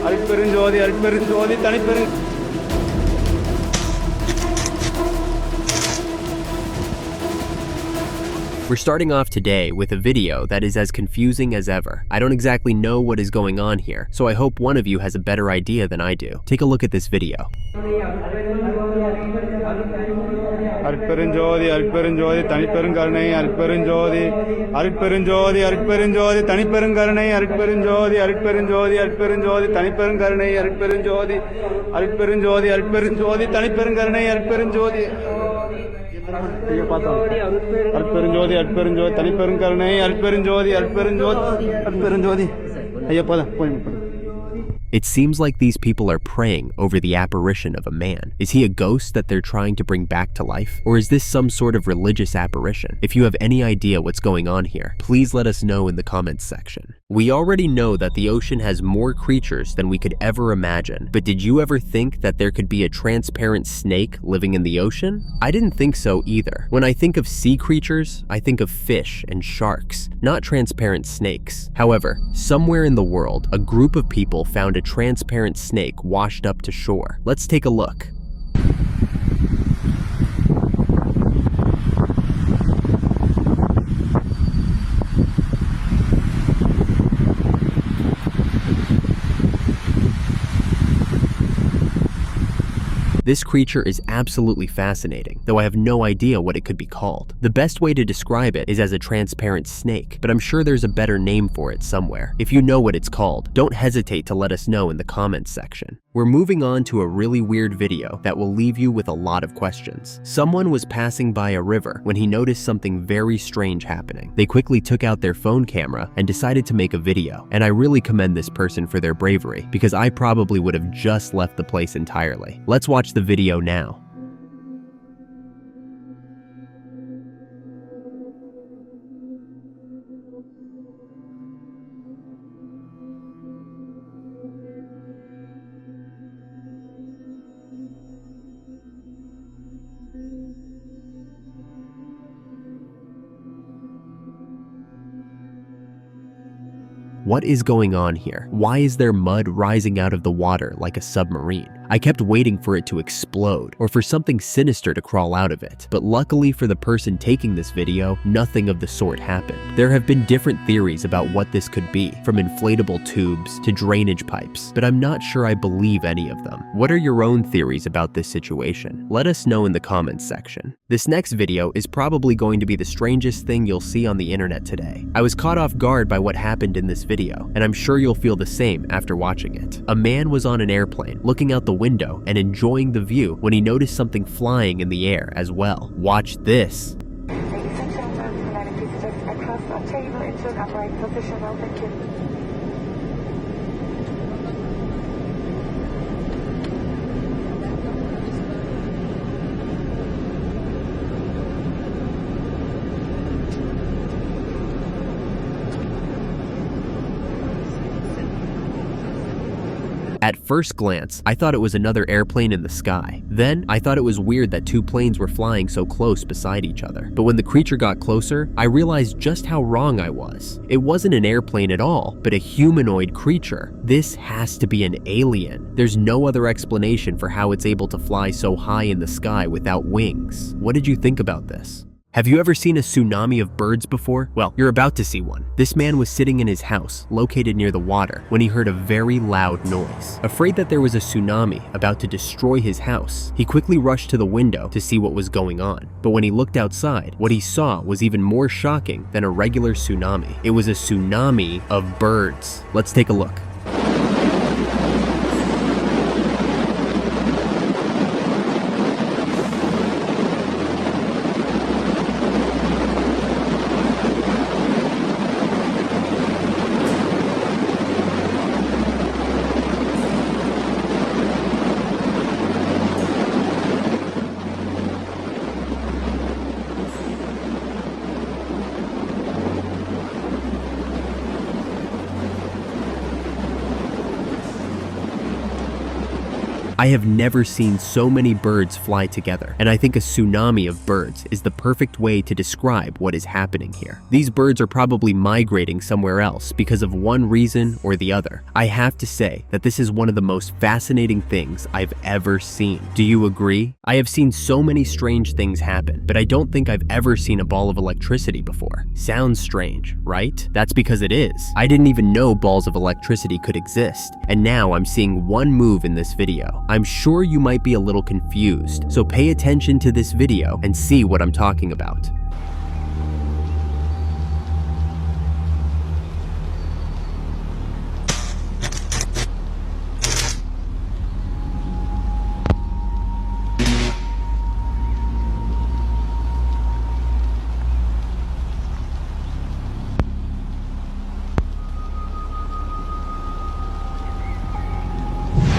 Arutperunjothi Arutperunjothi தனிப்பெரு. We're starting off today with a video that is as confusing as ever. I don't exactly know what is going on here, so I hope one of you has a better idea than I do. Take a look at this video. அருட்பெருஞ்சோதி அருட்பெருஞ்சோதி தனிப்பெருங்கருணை அருட்பெருஞ்சோதி அருட்பெருஞ்சோதி அருட்பெருஞ்சோதி தனிப்பெருங்கருணை அருட்பெருஞ்சோதி அருட்பெருஞ்சோதி அருட்பெருஞ்சோதி தனிப்பெருங்கருணை அருட்பெருஞ்சோதி அருட்பெருஞ்சோதி அருட்பெருஞ்சோதி தனிப்பெருங்கருணை அருட்பெருஞ்சோதி. அருட்பெருஞ்சோதி அருட்பெருஞ்சோதி தனிப்பெருங்கருணை அருட்பெருஞ்சோதி அருட்பெருஞ்சோதி அருட்பெருஞ்சோதி. ஐயா போதும் போய். It seems like these people are praying over the apparition of a man. Is he a ghost that they're trying to bring back to life? Or is this some sort of religious apparition? If you have any idea what's going on here, please let us know in the comments section. We already know that the ocean has more creatures than we could ever imagine, but did you ever think that there could be a transparent snake living in the ocean? I didn't think so either. When I think of sea creatures, I think of fish and sharks, not transparent snakes. However, somewhere in the world, a group of people found a transparent snake washed up to shore. Let's take a look. This creature is absolutely fascinating, though I have no idea what it could be called. The best way to describe it is as a transparent snake, but I'm sure there's a better name for it somewhere. If you know what it's called, don't hesitate to let us know in the comments section. We're moving on to a really weird video that will leave you with a lot of questions. Someone was passing by a river when he noticed something very strange happening. They quickly took out their phone camera and decided to make a video, and I really commend this person for their bravery, because I probably would have just left the place entirely. Let's watch the video now. What is going on here? Why is there mud rising out of the water like a submarine? I kept waiting for it to explode or for something sinister to crawl out of it, but luckily for the person taking this video, nothing of the sort happened. There have been different theories about what this could be, from inflatable tubes to drainage pipes, but I'm not sure I believe any of them. What are your own theories about this situation? Let us know in the comments section. This next video is probably going to be the strangest thing you'll see on the internet today. I was caught off guard by what happened in this video, and I'm sure you'll feel the same after watching it. A man was on an airplane, looking out the window and enjoying the view when he noticed something flying in the air as well. Watch this. Ladies and gentlemen, United Visitors aircraft are taken into an upright position. Thank you. At first glance, I thought it was another airplane in the sky. Then, I thought it was weird that two planes were flying so close beside each other. But when the creature got closer, I realized just how wrong I was. It wasn't an airplane at all, but a humanoid creature. This has to be an alien. There's no other explanation for how it's able to fly so high in the sky without wings. What did you think about this? Have you ever seen a tsunami of birds before? Well, you're about to see one. This man was sitting in his house, located near the water, when he heard a very loud noise. Afraid that there was a tsunami about to destroy his house, he quickly rushed to the window to see what was going on. But when he looked outside, what he saw was even more shocking than a regular tsunami. It was a tsunami of birds. Let's take a look. I have never seen so many birds fly together, and I think a tsunami of birds is the perfect way to describe what is happening here. These birds are probably migrating somewhere else because of one reason or the other. I have to say that this is one of the most fascinating things I've ever seen. Do you agree? I have seen so many strange things happen, but I don't think I've ever seen a ball of electricity before. Sounds strange, right? That's because it is. I didn't even know balls of electricity could exist, and now I'm seeing one move in this video. I'm sure you might be a little confused, so pay attention to this video and see what I'm talking about.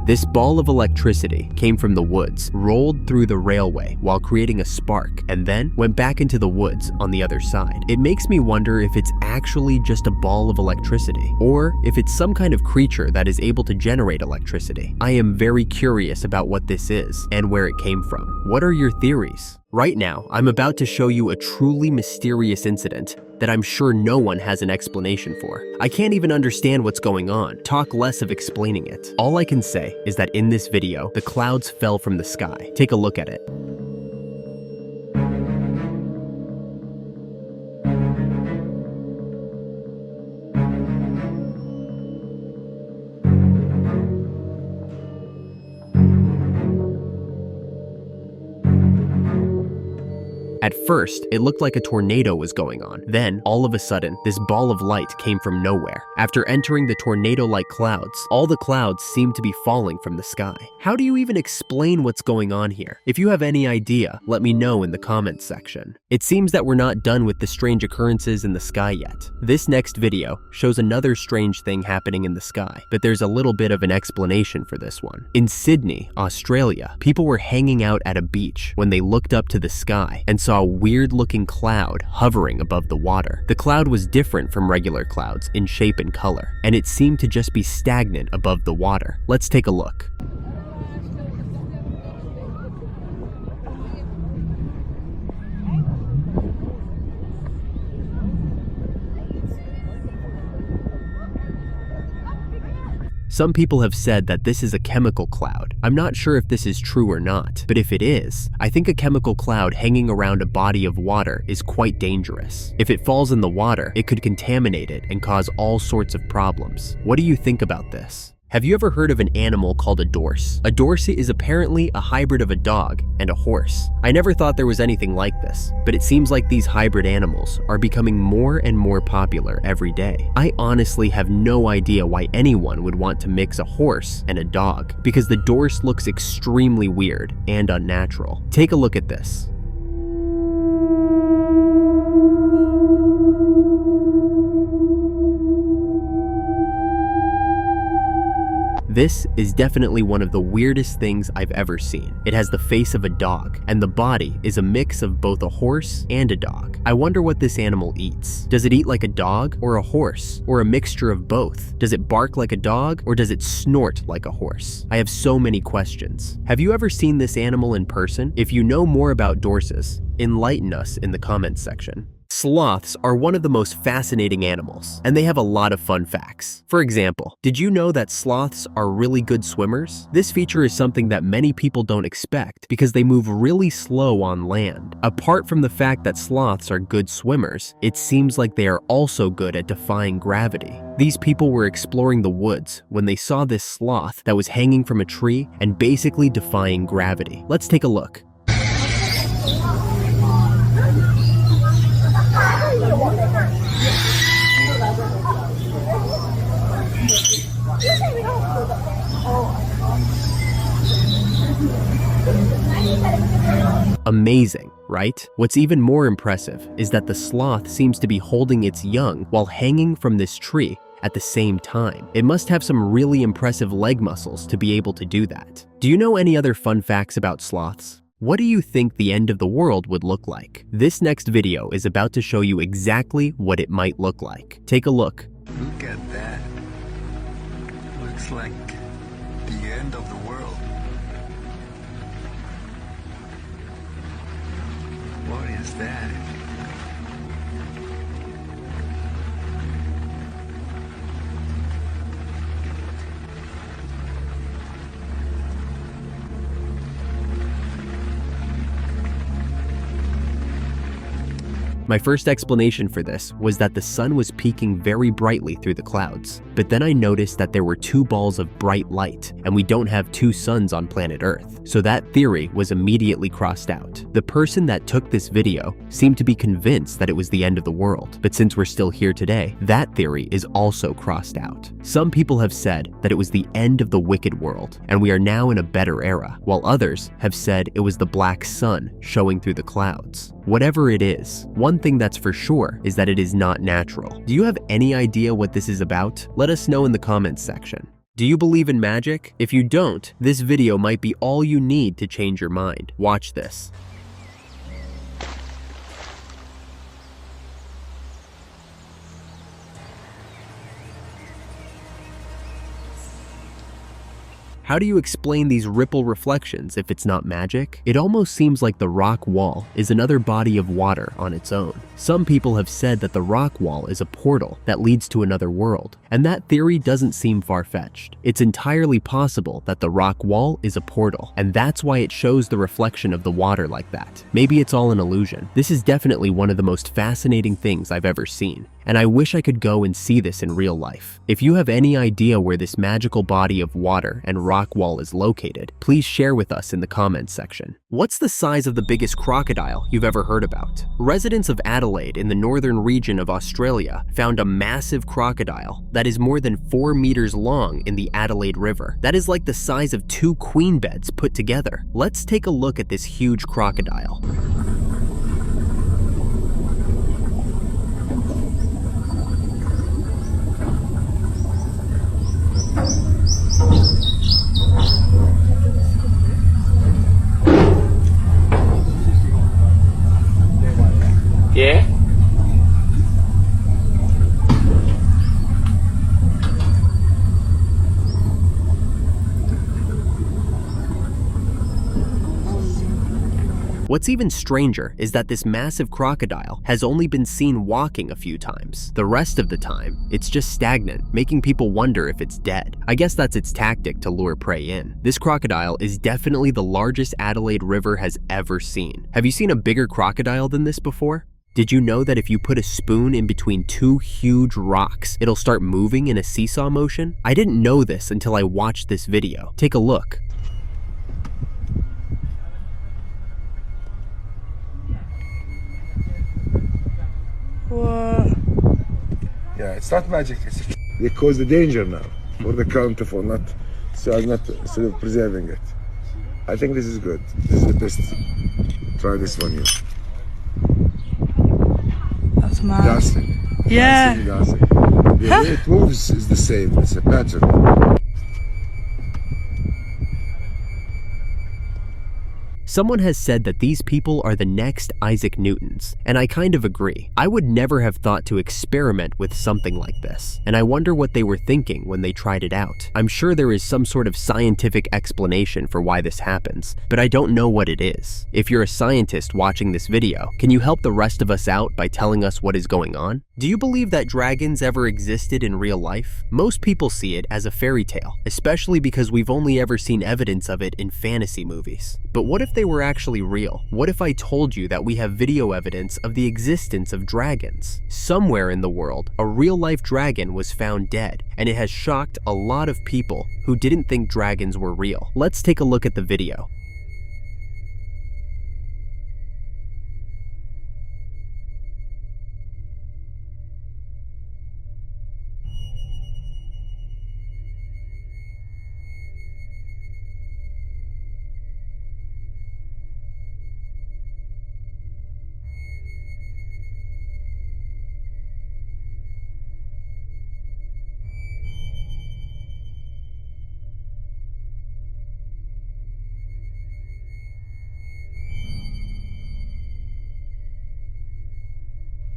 This ball of electricity came from the woods, rolled through the railway while creating a spark, and then went back into the woods on the other side. It makes me wonder if it's actually just a ball of electricity, or if it's some kind of creature that is able to generate electricity. I am very curious about what this is and where it came from. What are your theories? Right now, I'm about to show you a truly mysterious incident that I'm sure no one has an explanation for. I can't even understand what's going on, talk less of explaining it. All I can say is that in this video, the clouds fell from the sky. Take a look at it. At first, it looked like a tornado was going on. Then, all of a sudden, this ball of light came from nowhere. After entering the tornado-like clouds, all the clouds seemed to be falling from the sky. How do you even explain what's going on here? If you have any idea, let me know in the comments section. It seems that we're not done with the strange occurrences in the sky yet. This next video shows another strange thing happening in the sky, but there's a little bit of an explanation for this one. In Sydney, Australia, people were hanging out at a beach when they looked up to the sky and saw a weird-looking cloud hovering above the water. The cloud was different from regular clouds in shape and color, and it seemed to just be stagnant above the water. Let's take a look. Some people have said that this is a chemical cloud. I'm not sure if this is true or not, but if it is, I think a chemical cloud hanging around a body of water is quite dangerous. If it falls in the water, it could contaminate it and cause all sorts of problems. What do you think about this? Have you ever heard of an animal called a dorse? A dorse is apparently a hybrid of a dog and a horse. I never thought there was anything like this, but it seems like these hybrid animals are becoming more and more popular every day. I honestly have no idea why anyone would want to mix a horse and a dog, because the dorse looks extremely weird and unnatural. Take a look at this. This is definitely one of the weirdest things I've ever seen. It has the face of a dog, and the body is a mix of both a horse and a dog. I wonder what this animal eats. Does it eat like a dog or a horse, or a mixture of both? Does it bark like a dog, or does it snort like a horse? I have so many questions. Have you ever seen this animal in person? If you know more about dorses, enlighten us in the comments section. Sloths are one of the most fascinating animals, and they have a lot of fun facts. For example, did you know that sloths are really good swimmers? This feature is something that many people don't expect because they move really slow on land. Apart from the fact that sloths are good swimmers, it seems like they are also good at defying gravity. These people were exploring the woods when they saw this sloth that was hanging from a tree and basically defying gravity. Let's take a look. Amazing, right? What's even more impressive is that the sloth seems to be holding its young while hanging from this tree at the same time. It must have some really impressive leg muscles to be able to do that. Do you know any other fun facts about sloths? What do you think the end of the world would look like? This next video is about to show you exactly what it might look like. Take a look. Look at that. Looks like the end of the world. What's that? My first explanation for this was that the sun was peeking very brightly through the clouds, but then I noticed that there were two balls of bright light, and we don't have two suns on planet Earth, so that theory was immediately crossed out. The person that took this video seemed to be convinced that it was the end of the world, but since we're still here today, that theory is also crossed out. Some people have said that it was the end of the wicked world, and we are now in a better era, while others have said it was the black sun showing through the clouds. Whatever it is, one thing that's for sure is that it is not natural. Do you have any idea what this is about? Let us know in the comments section. Do you believe in magic? If you don't, this video might be all you need to change your mind. Watch this. How do you explain these ripple reflections if it's not magic? It almost seems like the rock wall is another body of water on its own. Some people have said that the rock wall is a portal that leads to another world, and that theory doesn't seem far-fetched. It's entirely possible that the rock wall is a portal, and that's why it shows the reflection of the water like that. Maybe it's all an illusion. This is definitely one of the most fascinating things I've ever seen, and I wish I could go and see this in real life. If you have any idea where this magical body of water and rock wall is located, please share with us in the comments section. What's the size of the biggest crocodile you've ever heard about? Residents of Adelaide in the northern region of Australia found a massive crocodile that is more than 4 meters long in the Adelaide River. That is like the size of 2 queen beds put together. Let's take a look at this huge crocodile. Yeah? What's even stranger is that this massive crocodile has only been seen walking a few times. The rest of the time, it's just stagnant, making people wonder if it's dead. I guess that's its tactic to lure prey in. This crocodile is definitely the largest Adelaide River has ever seen. Have you seen a bigger crocodile than this before? Did you know that if you put a spoon in between 2 huge rocks, it'll start moving in a seesaw motion? I didn't know this until I watched this video. Take a look. Yeah, it's not magic. They cause the danger now for the country for not, so I'm not still preserving it. I think this is good. This is the best. Try this one here. That's mad. Dancing. Yeah. Dancing. The way it moves is the same. It's a pattern. Someone has said that these people are the next Isaac Newtons, and I kind of agree. I would never have thought to experiment with something like this, and I wonder what they were thinking when they tried it out. I'm sure there is some sort of scientific explanation for why this happens, but I don't know what it is. If you're a scientist watching this video, can you help the rest of us out by telling us what is going on? Do you believe that dragons ever existed in real life? Most people see it as a fairy tale, especially because we've only ever seen evidence of it in fantasy movies. But what if they were actually real? What if I told you that we have video evidence of the existence of dragons? Somewhere in the world, a real-life dragon was found dead, and it has shocked a lot of people who didn't think dragons were real. Let's take a look at the video.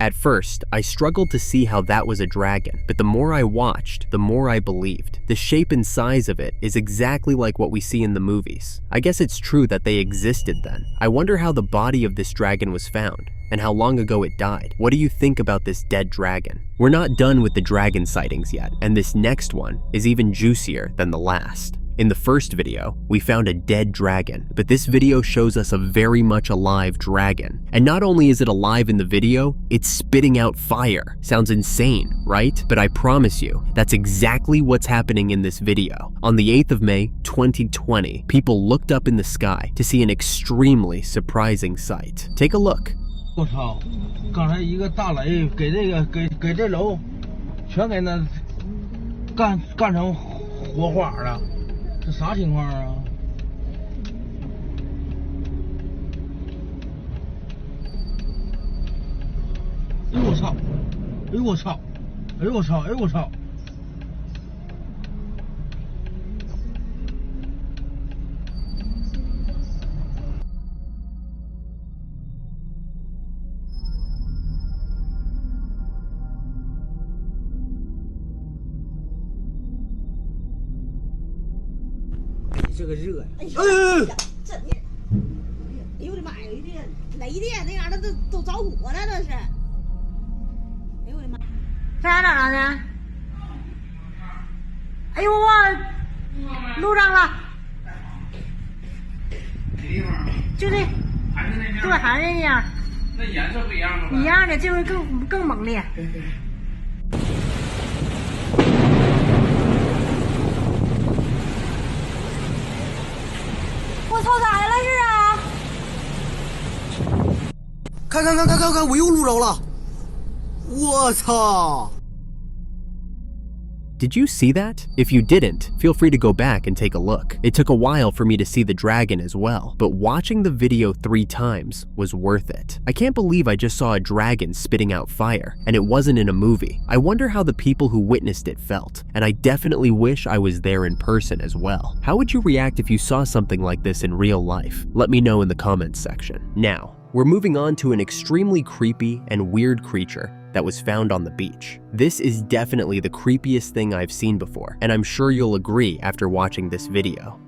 At first, I struggled to see how that was a dragon, but the more I watched, the more I believed. The shape and size of it is exactly like what we see in the movies. I guess it's true that they existed then. I wonder how the body of this dragon was found. and how long ago it died. What do you think about this dead dragon? We're not done with the dragon sightings yet, and this next one is even juicier than the last. In the first video, we found a dead dragon, but this video shows us a very much alive dragon. And not only is it alive in the video, it's spitting out fire. Sounds insane, right? But I promise you, that's exactly what's happening in this video. On the 8th of May, 2020, people looked up in the sky to see an extremely surprising sight. Take a look. 我操！刚才一个大雷给这楼全给那干成火花了。 这啥情况啊？哎呦我操！哎呦我操！哎呦我操！哎呦我操！这个热呀！哎呦，真的！哎呦我的妈呀！雷电那样的都着火了，这是！哎呦我的妈！这还咋着呢？哎呦我路上了，就这，对，还是那样。那颜色不一样吗？一样的，这回更猛烈。 我操，咋的了是啊？看，我又录着了！我操！ Did you see that? If you didn't, feel free to go back and take a look. It took a while for me to see the dragon as well, but watching the video 3 times was worth it. I can't believe I just saw a dragon spitting out fire, and it wasn't in a movie. I wonder how the people who witnessed it felt, and I definitely wish I was there in person as well. How would you react if you saw something like this in real life? Let me know in the comments section. Now, we're moving on to an extremely creepy and weird creature that was found on the beach. This is definitely the creepiest thing I've seen before, and I'm sure you'll agree after watching this video.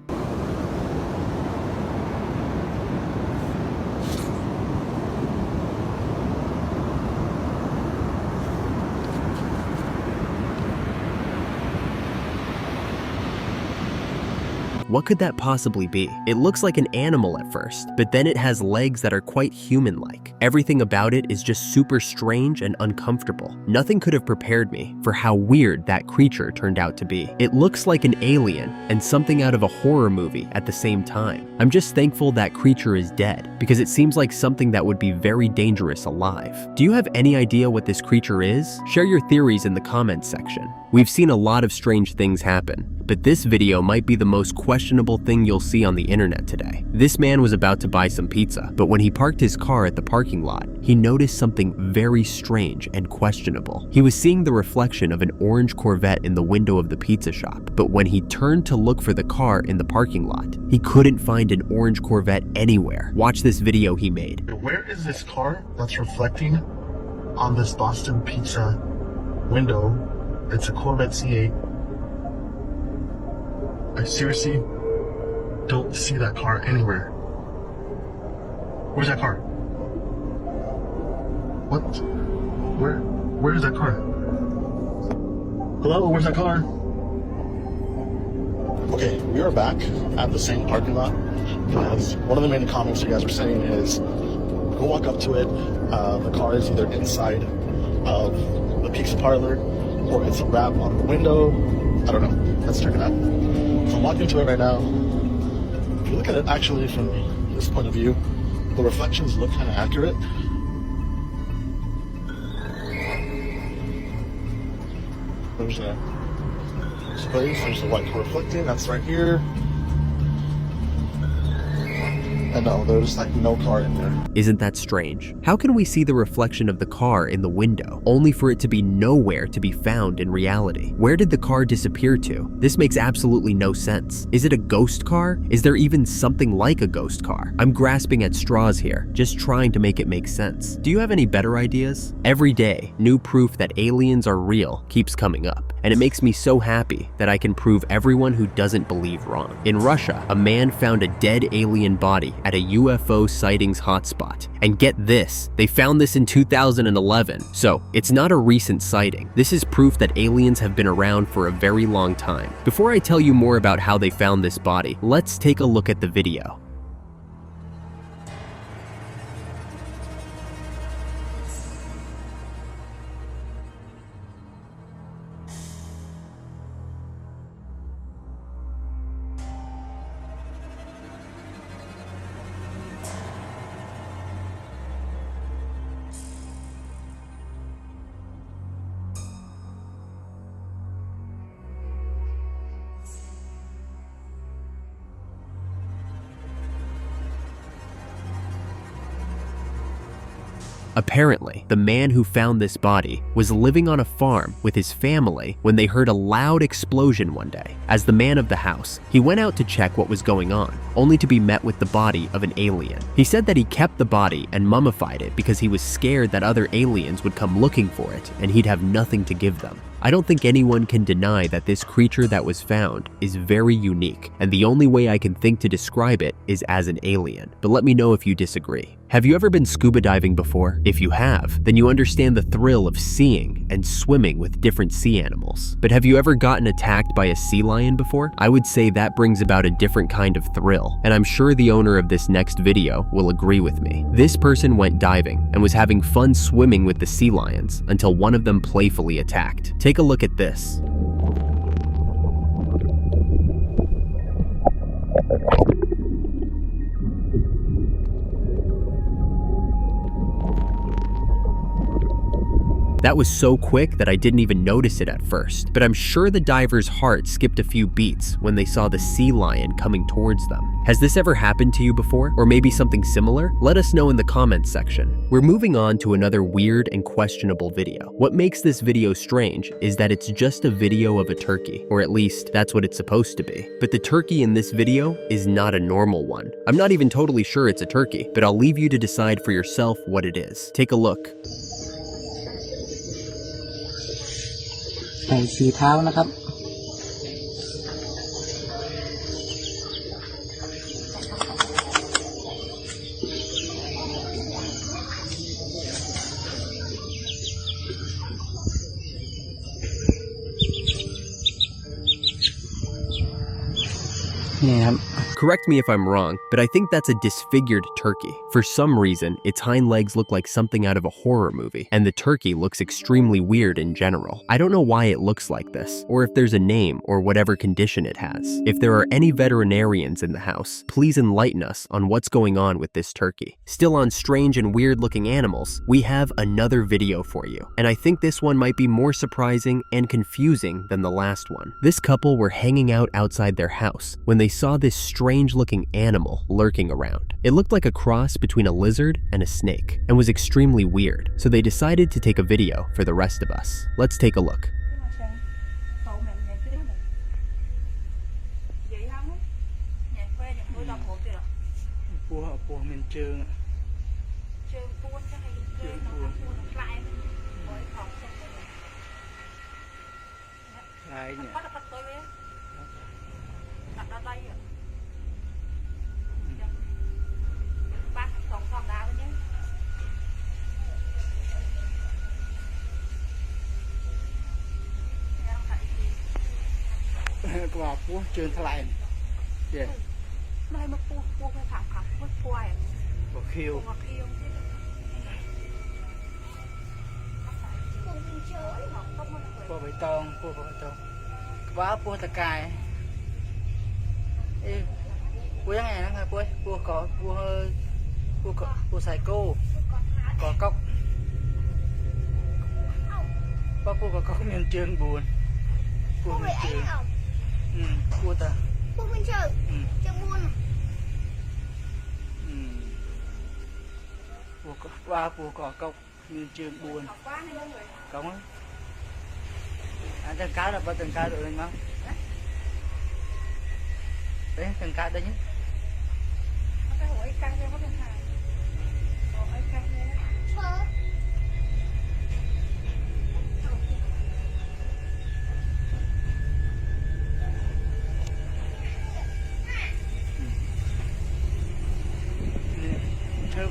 What could that possibly be? It looks like an animal at first, but then it has legs that are quite human-like. Everything about it is just super strange and uncomfortable. Nothing could have prepared me for how weird that creature turned out to be. It looks like an alien and something out of a horror movie at the same time. I'm just thankful that creature is dead, because it seems like something that would be very dangerous alive. Do you have any idea what this creature is? Share your theories in the comments section. We've seen a lot of strange things happen, but this video might be the most questionable thing you'll see on the internet today. This man was about to buy some pizza, but when he parked his car at the parking lot, he noticed something very strange and questionable. He was seeing the reflection of an orange Corvette in the window of the pizza shop, but when he turned to look for the car in the parking lot, he couldn't find an orange Corvette anywhere. Watch this video he made. Where is this car that's reflecting on this Boston Pizza window? It's a Corvette C8. I seriously don't see that car anywhere. Where's that car? What? Where is that car? Hello, where's that car? Okay, we are back at the same parking lot. As one of the main comments you guys were saying is, go walk up to it. The car is either inside of the pizza parlor or it's a wrap on the window. I don't know. Let's check it out. So I'm walking to it right now. If you look at it actually from this point of view, the reflections look kind of accurate. There's a space, there's the white car reflecting, that's right here. And no, there's like no car in there. Isn't that strange? How can we see the reflection of the car in the window, only for it to be nowhere to be found in reality? Where did the car disappear to? This makes absolutely no sense. Is it a ghost car? Is there even something like a ghost car? I'm grasping at straws here, just trying to make it make sense. Do you have any better ideas? Every day, new proof that aliens are real keeps coming up. and it makes me so happy that I can prove everyone who doesn't believe wrong. In Russia, a man found a dead alien body at a UFO sightings hotspot. And get this, they found this in 2011. So, it's not a recent sighting. This is proof that aliens have been around for a very long time. Before I tell you more about how they found this body, let's take a look at the video. Apparently, the man who found this body was living on a farm with his family when they heard a loud explosion one day. As the man of the house, he went out to check what was going on, only to be met with the body of an alien. He said that he kept the body and mummified it because he was scared that other aliens would come looking for it and he'd have nothing to give them. I don't think anyone can deny that this creature that was found is very unique, and the only way I can think to describe it is as an alien. But let me know if you disagree. Have you ever been scuba diving before? If you have, then you understand the thrill of seeing and swimming with different sea animals. But have you ever gotten attacked by a sea lion before? I would say that brings about a different kind of thrill, and I'm sure the owner of this next video will agree with me. This person went diving and was having fun swimming with the sea lions until one of them playfully attacked. Take a look at this. That was so quick that I didn't even notice it at first, but I'm sure the diver's heart skipped a few beats when they saw the sea lion coming towards them. Has this ever happened to you before? Or maybe something similar? Let us know in the comments section. We're moving on to another weird and questionable video. What makes this video strange is that it's just a video of a turkey, or at least that's what it's supposed to be. But the turkey in this video is not a normal one. I'm not even totally sure it's a turkey, but I'll leave you to decide for yourself what it is. Take a look. ไก่สีเท้านะครับ นี่ครับ Correct me if I'm wrong, but I think that's a disfigured turkey. For some reason, its hind legs look like something out of a horror movie, and the turkey looks extremely weird in general. I don't know why it looks like this, or if there's a name or whatever condition it has. If there are any veterinarians in the house, please enlighten us on what's going on with this turkey. Still on strange and weird looking animals, we have another video for you, and I think this one might be more surprising and confusing than the last one. This couple were hanging out outside their house when they saw this strange-looking animal lurking around. It looked like a cross between a lizard and a snake, and was extremely weird, so they decided to take a video for the rest of us. Let's take a look.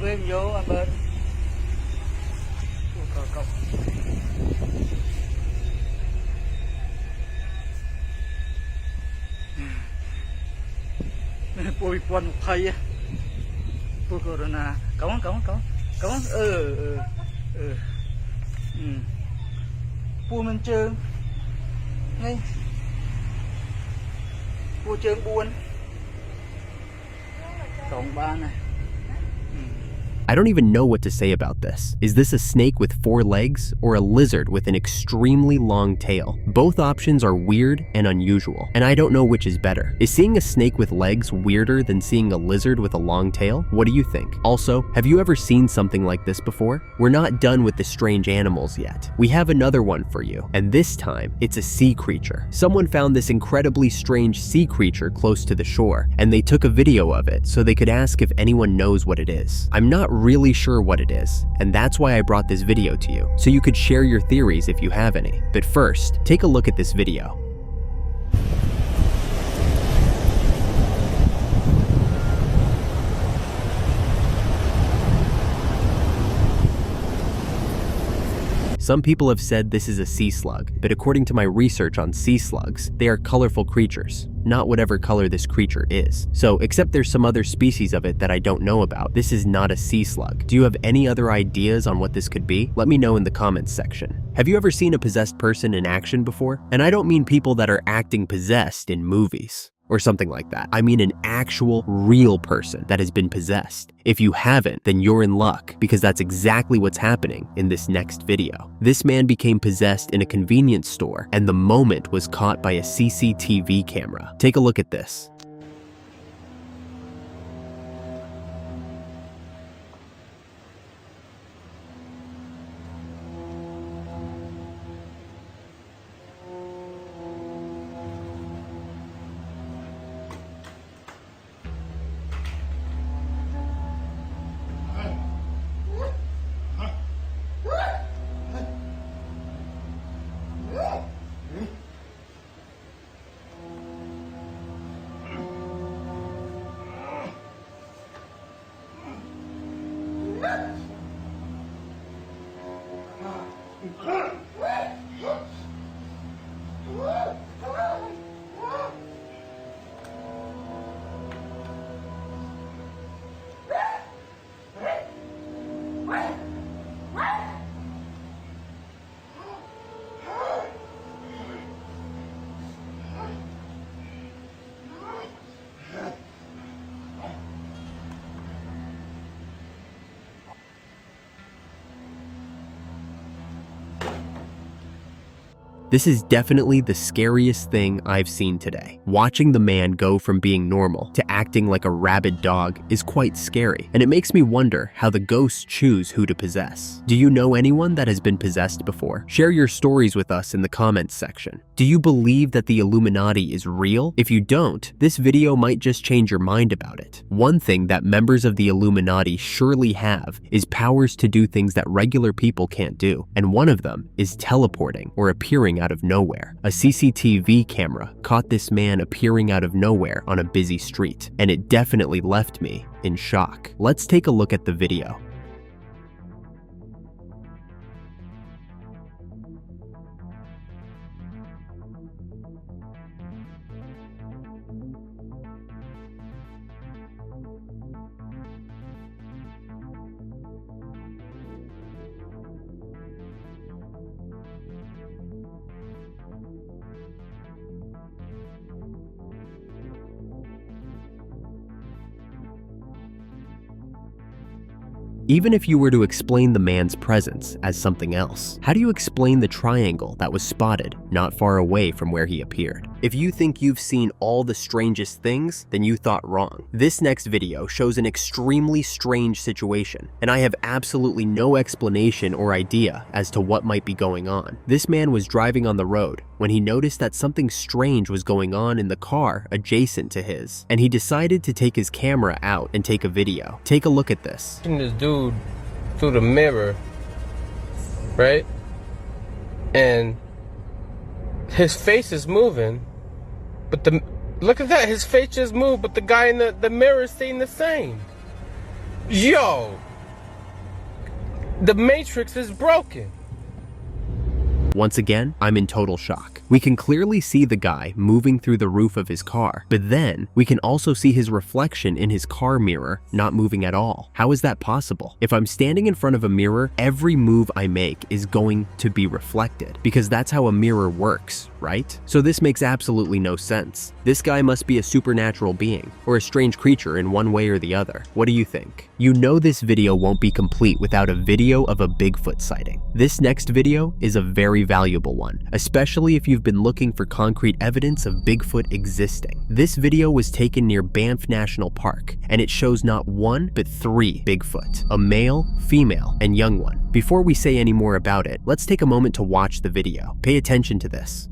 bên vô anh bên. Cậu. Bôi quần thầy á. Bôi corona. Cậu. Bôi mình trơn. Ngay. Bôi trơn buồn. Cộng ba này. I don't even know what to say about this. Is this a snake with 4 legs or a lizard with an extremely long tail? Both options are weird and unusual, and I don't know which is better. Is seeing a snake with legs weirder than seeing a lizard with a long tail? What do you think? Also, have you ever seen something like this before? We're not done with the strange animals yet. We have another one for you, and this time, it's a sea creature. Someone found this incredibly strange sea creature close to the shore, and they took a video of it so they could ask if anyone knows what it is. I'm not really sure what it is, and that's why I brought this video to you, so you could share your theories if you have any. But first, take a look at this video. Some people have said this is a sea slug, but according to my research on sea slugs, they are colorful creatures, not whatever color this creature is. So, except there's some other species of it that I don't know about, this is not a sea slug. Do you have any other ideas on what this could be? Let me know in the comments section. Have you ever seen a possessed person in action before? And I don't mean people that are acting possessed in movies or something like that. I mean an actual, real person that has been possessed. If you haven't, then you're in luck, because that's exactly what's happening in this next video. This man became possessed in a convenience store, and the moment was caught by a CCTV camera. Take a look at this. This is definitely the scariest thing I've seen today. Watching the man go from being normal to acting like a rabid dog is quite scary, and it makes me wonder how the ghosts choose who to possess. Do you know anyone that has been possessed before? Share your stories with us in the comments section. Do you believe that the Illuminati is real? If you don't, this video might just change your mind about it. One thing that members of the Illuminati surely have is powers to do things that regular people can't do, and one of them is teleporting or appearing out of nowhere. A CCTV camera caught this man appearing out of nowhere on a busy street, and it definitely left me in shock. Let's take a look at the video. Even if you were to explain the man's presence as something else, how do you explain the triangle that was spotted not far away from where he appeared? If you think you've seen all the strangest things, then you thought wrong. This next video shows an extremely strange situation, and I have absolutely no explanation or idea as to what might be going on. This man was driving on the road when he noticed that something strange was going on in the car adjacent to his, and he decided to take his camera out and take a video. Take a look at this. This dude through the mirror, right? And his face is moving, but look at that, his face just moved, but the guy in the mirror is staying the same. Yo, The Matrix is broken. Once again, I'm in total shock. We can clearly see the guy moving through the roof of his car, but then we can also see his reflection in his car mirror not moving at all. How is that possible? If I'm standing in front of a mirror, every move I make is going to be reflected because that's how a mirror works, right? So this makes absolutely no sense. This guy must be a supernatural being or a strange creature in one way or the other. What do you think? You know this video won't be complete without a video of a Bigfoot sighting. This next video is a very valuable one, especially if you've been looking for concrete evidence of Bigfoot existing. This video was taken near Banff National Park, and it shows not one, but 3 Bigfoot, a male, female, and young one. Before we say any more about it, let's take a moment to watch the video. Pay attention to this.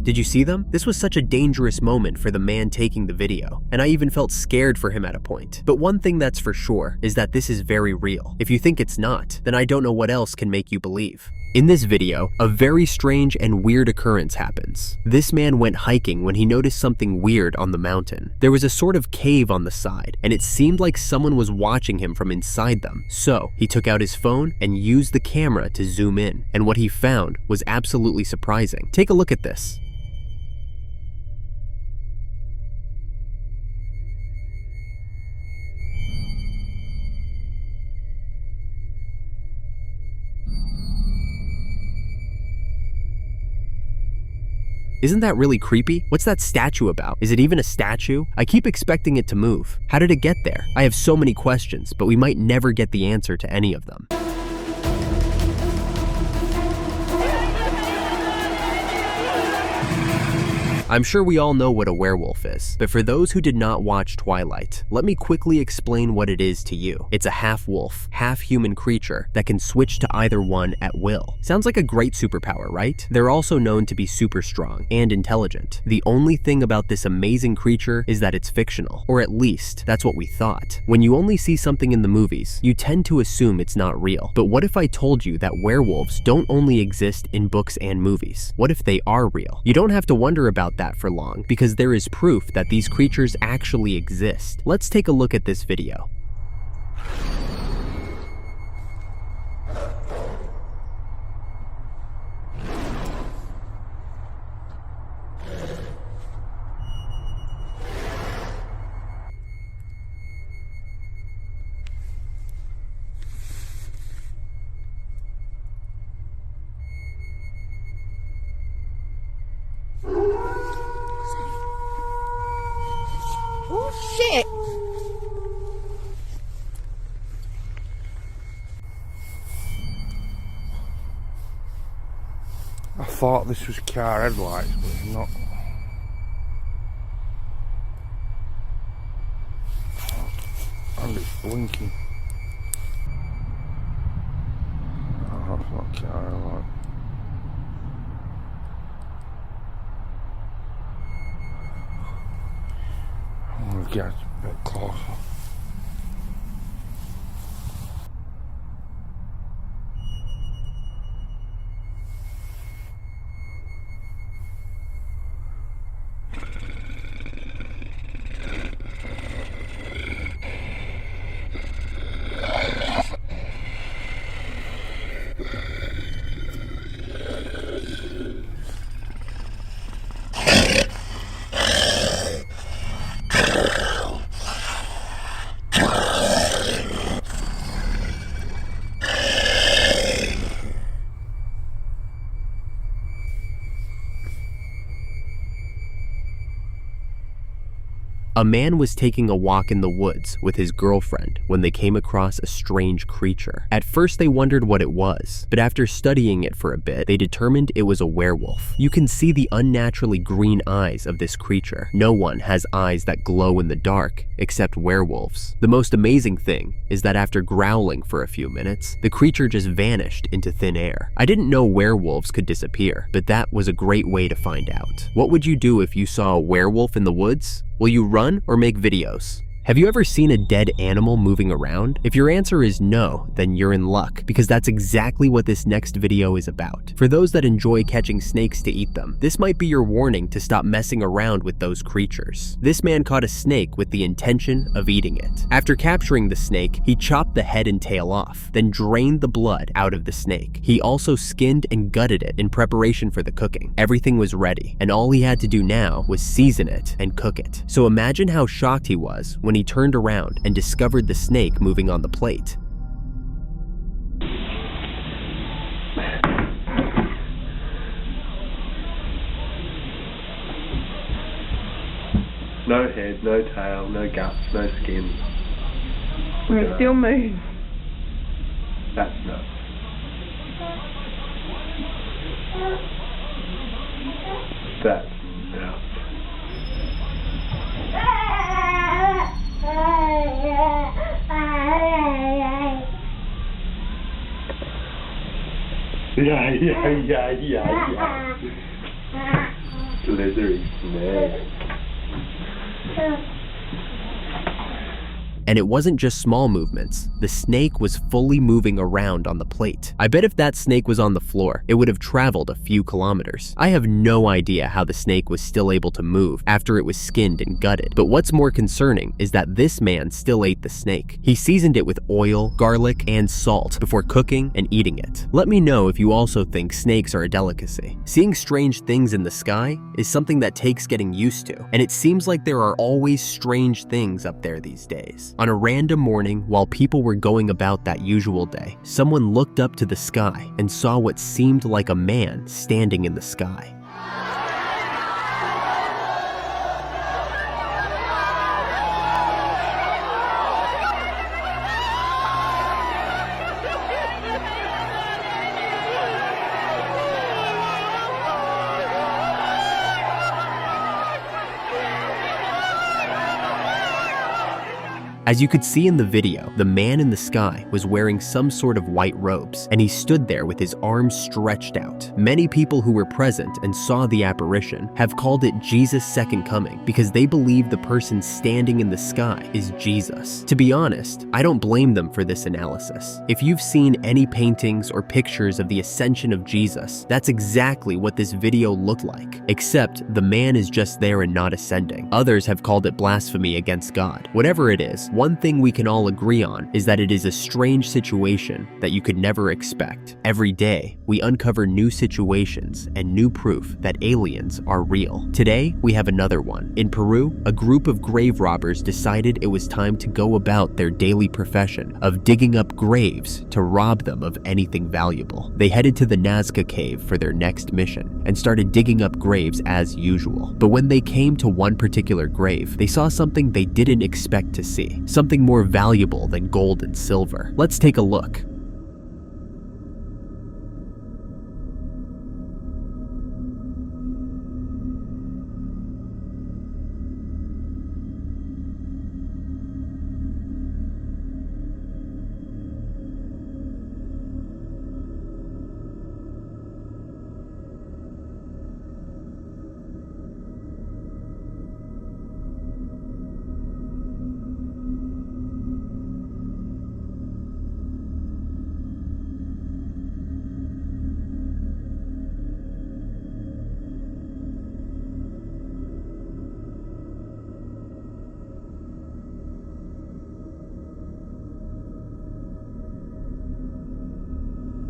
Did you see them? This was such a dangerous moment for the man taking the video, and I even felt scared for him at a point. But one thing that's for sure is that this is very real. If you think it's not, then I don't know what else can make you believe. In this video, a very strange and weird occurrence happens. This man went hiking when he noticed something weird on the mountain. There was a sort of cave on the side, and it seemed like someone was watching him from inside them. So he took out his phone and used the camera to zoom in, and what he found was absolutely surprising. Take a look at this. Isn't that really creepy? What's that statue about? Is it even a statue? I keep expecting it to move. How did it get there? I have so many questions, but we might never get the answer to any of them. I'm sure we all know what a werewolf is, but for those who did not watch Twilight, let me quickly explain what it is to you. It's a half-wolf, half-human creature that can switch to either one at will. Sounds like a great superpower, right? They're also known to be super strong and intelligent. The only thing about this amazing creature is that it's fictional, or at least that's what we thought. When you only see something in the movies, you tend to assume it's not real. But what if I told you that werewolves don't only exist in books and movies? What if they are real? You don't have to wonder about that for long, because there is proof that these creatures actually exist. Let's take a look at this video. Oh shit! I thought this was car headlights, but it's not. And it's blinking. Oh, that's not car headlights. I'm gonna get a bit closer. A man was taking a walk in the woods with his girlfriend when they came across a strange creature. At first they wondered what it was, but after studying it for a bit, they determined it was a werewolf. You can see the unnaturally green eyes of this creature. No one has eyes that glow in the dark except werewolves. The most amazing thing is that after growling for a few minutes, the creature just vanished into thin air. I didn't know werewolves could disappear, but that was a great way to find out. What would you do if you saw a werewolf in the woods? Will you run or make videos? Have you ever seen a dead animal moving around? If your answer is no, then you're in luck, because that's exactly what this next video is about. For those that enjoy catching snakes to eat them, this might be your warning to stop messing around with those creatures. This man caught a snake with the intention of eating it. After capturing the snake, he chopped the head and tail off, then drained the blood out of the snake. He also skinned and gutted it in preparation for the cooking. Everything was ready, and all he had to do now was season it and cook it. So imagine how shocked he was when he turned around and discovered the snake moving on the plate. No head, no tail, no guts, no skin. And it still moves. That's nuts. That's nuts. Yeah. Slithery snake. And it wasn't just small movements. The snake was fully moving around on the plate. I bet if that snake was on the floor, it would have traveled a few kilometers. I have no idea how the snake was still able to move after it was skinned and gutted. But what's more concerning is that this man still ate the snake. He seasoned it with oil, garlic, and salt before cooking and eating it. Let me know if you also think snakes are a delicacy. Seeing strange things in the sky is something that takes getting used to, and it seems like there are always strange things up there these days. On a random morning, while people were going about that usual day, someone looked up to the sky and saw what seemed like a man standing in the sky. As you could see in the video, the man in the sky was wearing some sort of white robes, and he stood there with his arms stretched out. Many people who were present and saw the apparition have called it Jesus' second coming because they believe the person standing in the sky is Jesus. To be honest, I don't blame them for this analysis. If you've seen any paintings or pictures of the ascension of Jesus, that's exactly what this video looked like, except the man is just there and not ascending. Others have called it blasphemy against God. Whatever it is, one thing we can all agree on is that it is a strange situation that you could never expect. Every day, we uncover new situations and new proof that aliens are real. Today, we have another one. In Peru, a group of grave robbers decided it was time to go about their daily profession of digging up graves to rob them of anything valuable. They headed to the Nazca cave for their next mission and started digging up graves as usual. But when they came to one particular grave, they saw something they didn't expect to see. Something more valuable than gold and silver. Let's take a look.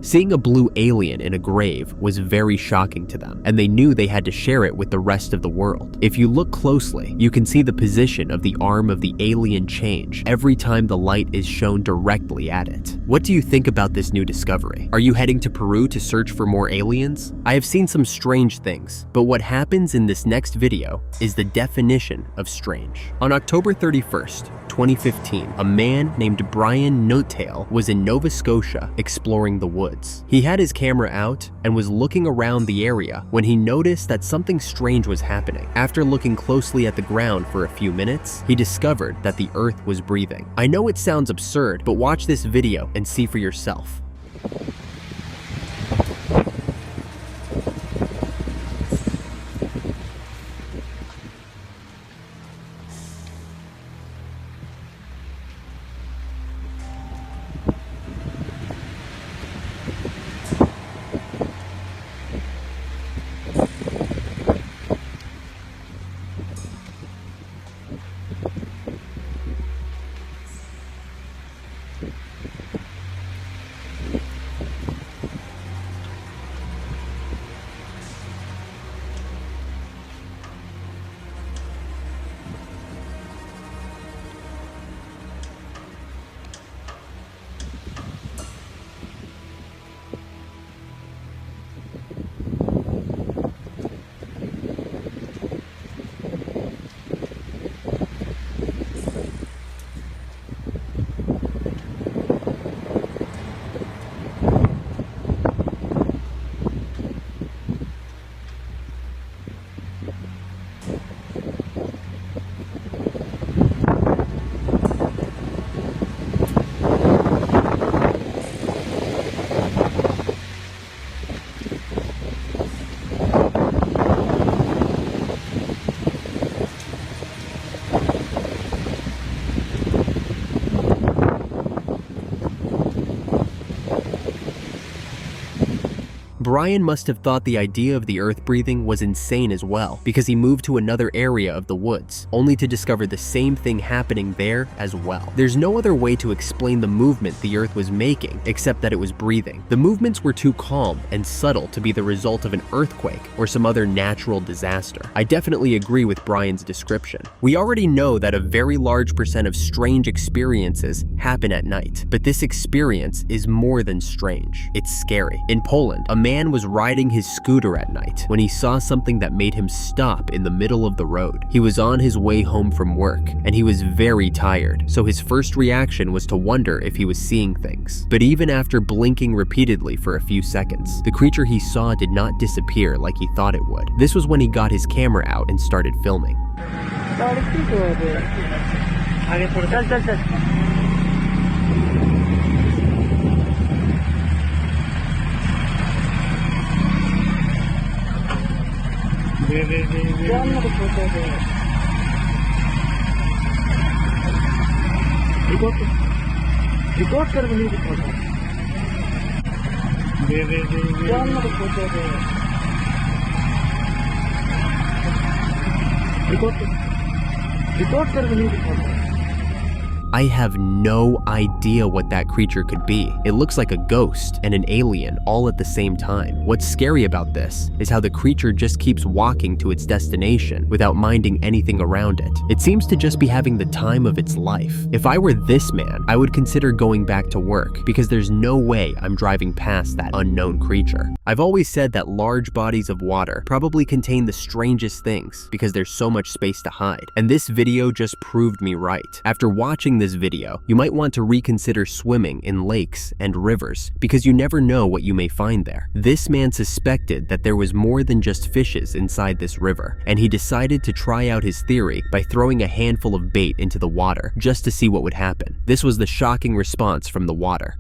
Seeing a blue alien in a grave was very shocking to them, and they knew they had to share it with the rest of the world. If you look closely, you can see the position of the arm of the alien change every time the light is shown directly at it. What do you think about this new discovery? Are you heading to Peru to search for more aliens? I have seen some strange things, but what happens in this next video is the definition of strange. On October 31st, 2015, a man named Brian Notetail was in Nova Scotia exploring the woods. He had his camera out and was looking around the area when he noticed that something strange was happening. After looking closely at the ground for a few minutes, he discovered that the earth was breathing. I know it sounds absurd, but watch this video and see for yourself. Brian must have thought the idea of the earth breathing was insane as well, because he moved to another area of the woods, only to discover the same thing happening there as well. There's no other way to explain the movement the earth was making except that it was breathing. The movements were too calm and subtle to be the result of an earthquake or some other natural disaster. I definitely agree with Brian's description. We already know that a very large percent of strange experiences happen at night, but this experience is more than strange. It's scary. In Poland, a man was riding his scooter at night when he saw something that made him stop in the middle of the road. He was on his way home from work, and he was very tired, so his first reaction was to wonder if he was seeing things. But even after blinking repeatedly for a few seconds, the creature he saw did not disappear like he thought it would. This was when he got his camera out and started filming. आगे थोड़ा चल चल चल record कर video को photo record कर video को photo I have no idea what that creature could be. It looks like a ghost and an alien all at the same time. What's scary about this is how the creature just keeps walking to its destination without minding anything around it. It seems to just be having the time of its life. If I were this man, I would consider going back to work because there's no way I'm driving past that unknown creature. I've always said that large bodies of water probably contain the strangest things because there's so much space to hide. And this video just proved me right. After watching this video, you might want to reconsider swimming in lakes and rivers because you never know what you may find there. This man suspected that there was more than just fishes inside this river, and he decided to try out his theory by throwing a handful of bait into the water just to see what would happen. This was the shocking response from the water.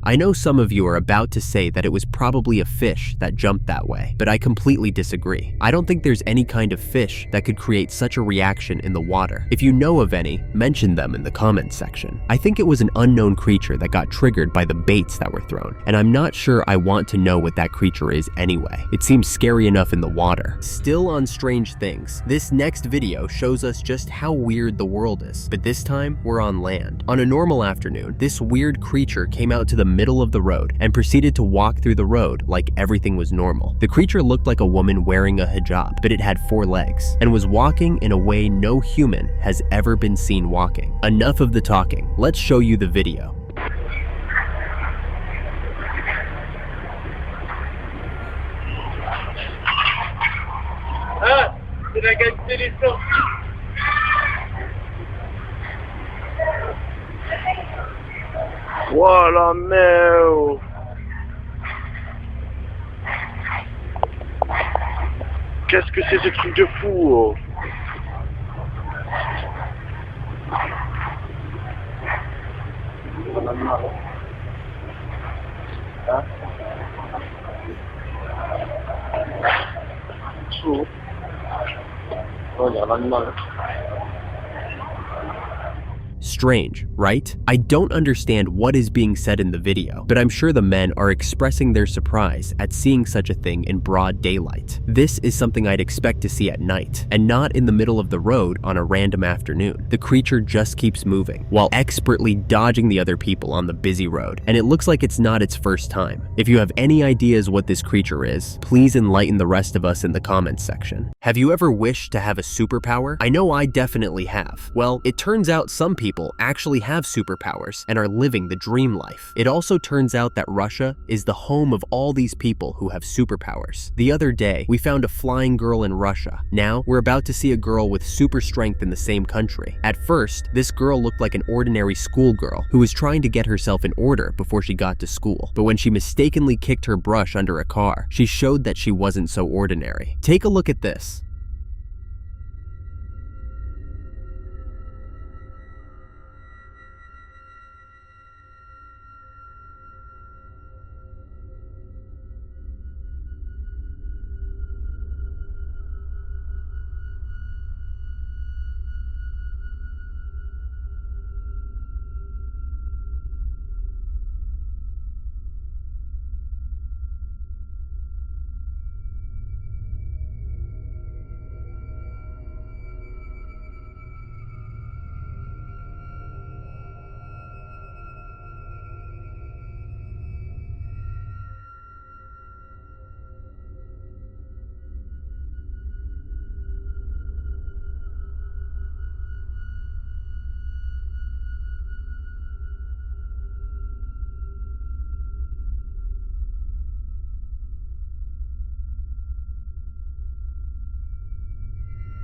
I know some of you are about to say that it was probably a fish that jumped that way, but I completely disagree. I don't think there's any kind of fish that could create such a reaction in the water. If you know of any, mention them in the comments section. I think it was an unknown creature that got triggered by the baits that were thrown, and I'm not sure I want to know what that creature is anyway. It seems scary enough in the water. Still on strange things, this next video shows us just how weird the world is, but this time we're on land. On a normal afternoon, this weird creature came out to the middle of the road and proceeded to walk through the road like everything was normal. The creature looked like a woman wearing a hijab, but it had 4 legs and was walking in a way no human has ever been seen walking. Enough of the talking. Let's show you the video. Voilà, merde. Qu'est-ce que c'est ce truc de fou, oh. Strange, right? I don't understand what is being said in the video, but I'm sure the men are expressing their surprise at seeing such a thing in broad daylight. This is something I'd expect to see at night, and not in the middle of the road on a random afternoon. The creature just keeps moving, while expertly dodging the other people on the busy road, and it looks like it's not its first time. If you have any ideas what this creature is, please enlighten the rest of us in the comments section. Have you ever wished to have a superpower? I know I definitely have. Well, it turns out some people actually have superpowers and are living the dream life. It also turns out that Russia is the home of all these people who have superpowers. The other day, we found a flying girl in Russia. Now, we're about to see a girl with super strength in the same country. At first, this girl looked like an ordinary schoolgirl who was trying to get herself in order before she got to school. But when she mistakenly kicked her brush under a car, she showed that she wasn't so ordinary. Take a look at this.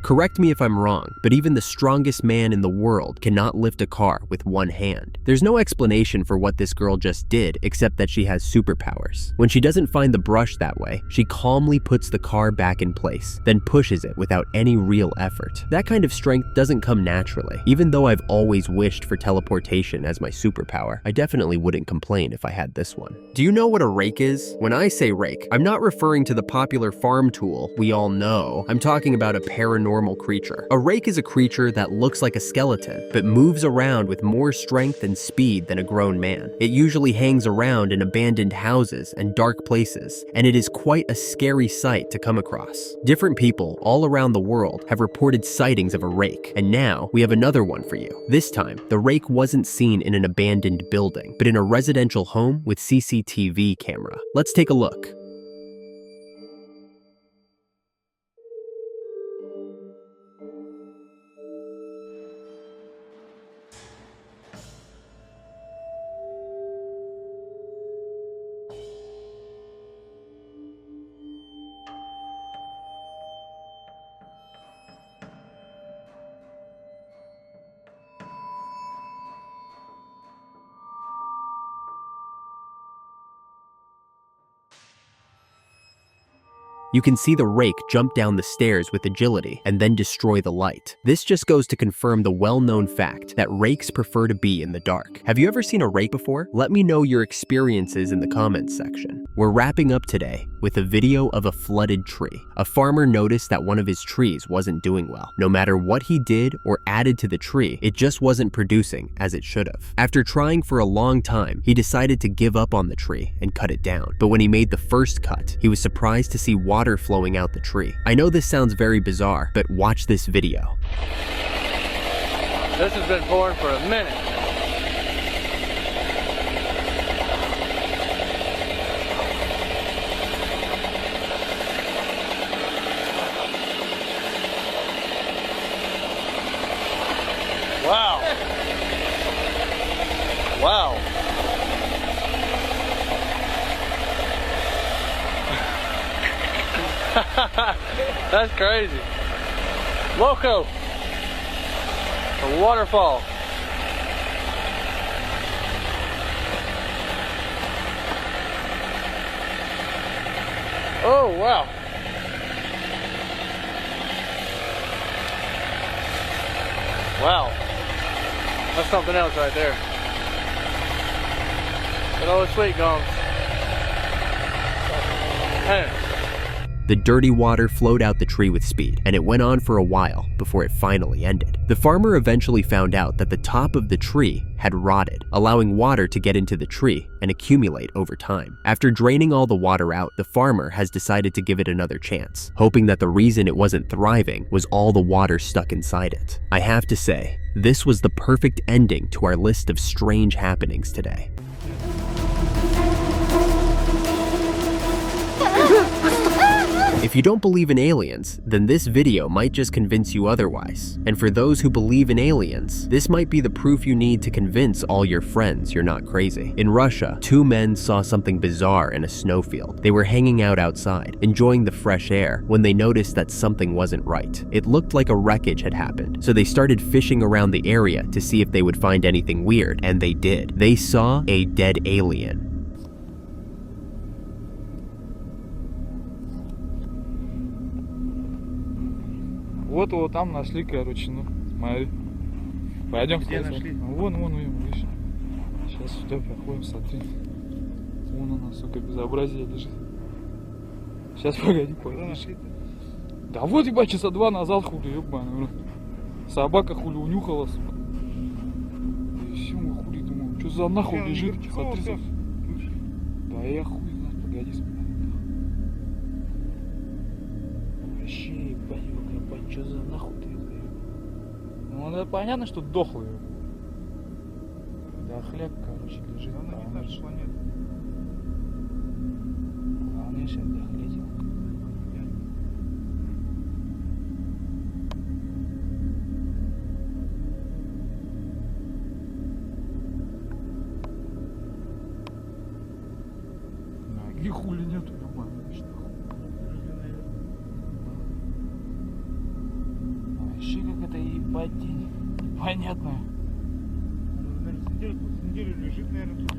Correct me if I'm wrong, but even the strongest man in the world cannot lift a car with one hand. There's no explanation for what this girl just did except that she has superpowers. When she doesn't find the brush that way, she calmly puts the car back in place, then pushes it without any real effort. That kind of strength doesn't come naturally. Even though I've always wished for teleportation as my superpower, I definitely wouldn't complain if I had this one. Do you know what a rake is? When I say rake, I'm not referring to the popular farm tool we all know. I'm talking about a paranormal creature. A rake is a creature that looks like a skeleton, but moves around with more strength and speed than a grown man. It usually hangs around in abandoned houses and dark places, and it is quite a scary sight to come across. Different people all around the world have reported sightings of a rake, and now we have another one for you. This time, the rake wasn't seen in an abandoned building, but in a residential home with CCTV camera. Let's take a look. You can see the rake jump down the stairs with agility and then destroy the light. This just goes to confirm the well-known fact that rakes prefer to be in the dark. Have you ever seen a rake before? Let me know your experiences in the comments section. We're wrapping up today with a video of a flooded tree. A farmer noticed that one of his trees wasn't doing well. No matter what he did or added to the tree, it just wasn't producing as it should have. After trying for a long time, he decided to give up on the tree and cut it down. But when he made the first cut, he was surprised to see water flowing out the tree. I know this sounds very bizarre, but watch this video. This has been pouring for a minute. Wow. Wow. That's crazy. Loco. A waterfall. Oh, wow. Wow. That's something else right there. Good old sweet gums. Man. The dirty water flowed out the tree with speed, and it went on for a while before it finally ended. The farmer eventually found out that the top of the tree had rotted, allowing water to get into the tree and accumulate over time. After draining all the water out, the farmer has decided to give it another chance, hoping that the reason it wasn't thriving was all the water stuck inside it. I have to say, this was the perfect ending to our list of strange happenings today. If you don't believe in aliens, then this video might just convince you otherwise. And for those who believe in aliens, this might be the proof you need to convince all your friends you're not crazy. In Russia, 2 men saw something bizarre in a snowfield. They were hanging out outside, enjoying the fresh air, when they noticed that something wasn't right. It looked like a wreckage had happened, so they started fishing around the area to see if they would find anything weird, and they did. They saw a dead alien. Вот его там нашли, короче, ну, смотри. Пойдем. Где нашли? Вон, видишь. Сейчас сюда проходим, смотри. Вон она, сука, безобразие лежит. Сейчас, погоди, нашли-то? Да вот, ебать, часа 2 назад, хули, ебаный. Собака, хули, унюхала, сука. И все, мы хули, думаю, что за нахуй лежит? Смотри, да я хуй знаю, погоди, смотри. Вообще, ебать, что за нахуй ты? Ну, это понятно, что дохлый. Да хляк, короче, лежит. Она не та же планета. Главное, сейчас дохлеть. Ноги хули нету, ебаный, что? Ебать день. Понятно. Неделю лежит, наверное, тут.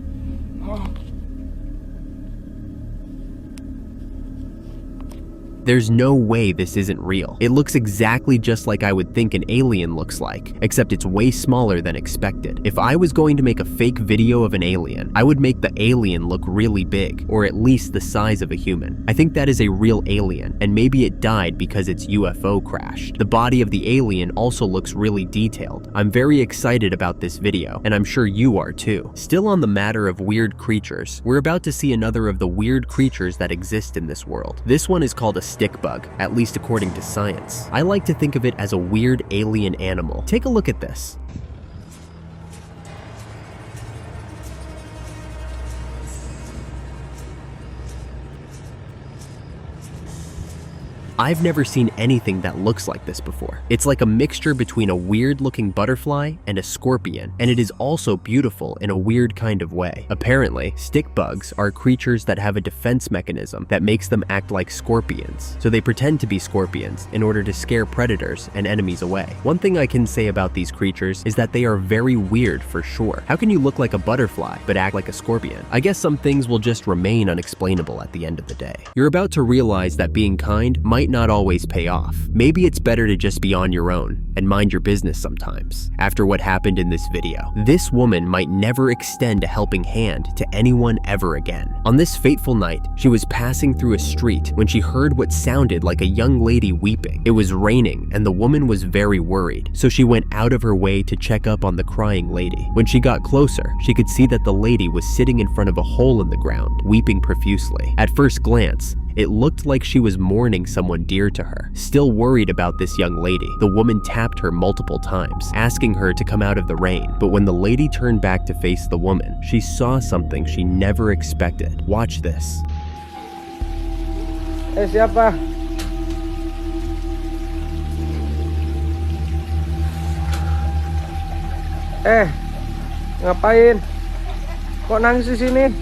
There's no way this isn't real. It looks exactly just like I would think an alien looks like, except it's way smaller than expected. If I was going to make a fake video of an alien, I would make the alien look really big, or at least the size of a human. I think that is a real alien, and maybe it died because its UFO crashed. The body of the alien also looks really detailed. I'm very excited about this video, and I'm sure you are too. Still on the matter of weird creatures, we're about to see another of the weird creatures that exist in this world. This one is called a stick bug, at least according to science. I like to think of it as a weird alien animal. Take a look at this. I've never seen anything that looks like this before. It's like a mixture between a weird-looking butterfly and a scorpion, and it is also beautiful in a weird kind of way. Apparently, stick bugs are creatures that have a defense mechanism that makes them act like scorpions, so they pretend to be scorpions in order to scare predators and enemies away. One thing I can say about these creatures is that they are very weird for sure. How can you look like a butterfly but act like a scorpion? I guess some things will just remain unexplainable at the end of the day. You're about to realize that being kind might not always pay off. Maybe it's better to just be on your own and mind your business sometimes. After what happened in this video, this woman might never extend a helping hand to anyone ever again. On this fateful night, she was passing through a street when she heard what sounded like a young lady weeping. It was raining and the woman was very worried, so she went out of her way to check up on the crying lady. When she got closer, she could see that the lady was sitting in front of a hole in the ground, weeping profusely. At first glance, it looked like she was mourning someone dear to her. Still worried about this young lady, the woman tapped her multiple times, asking her to come out of the rain. But when the lady turned back to face the woman, she saw something she never expected. Watch this. Siapa? Ngapain? Kok nangis di sini?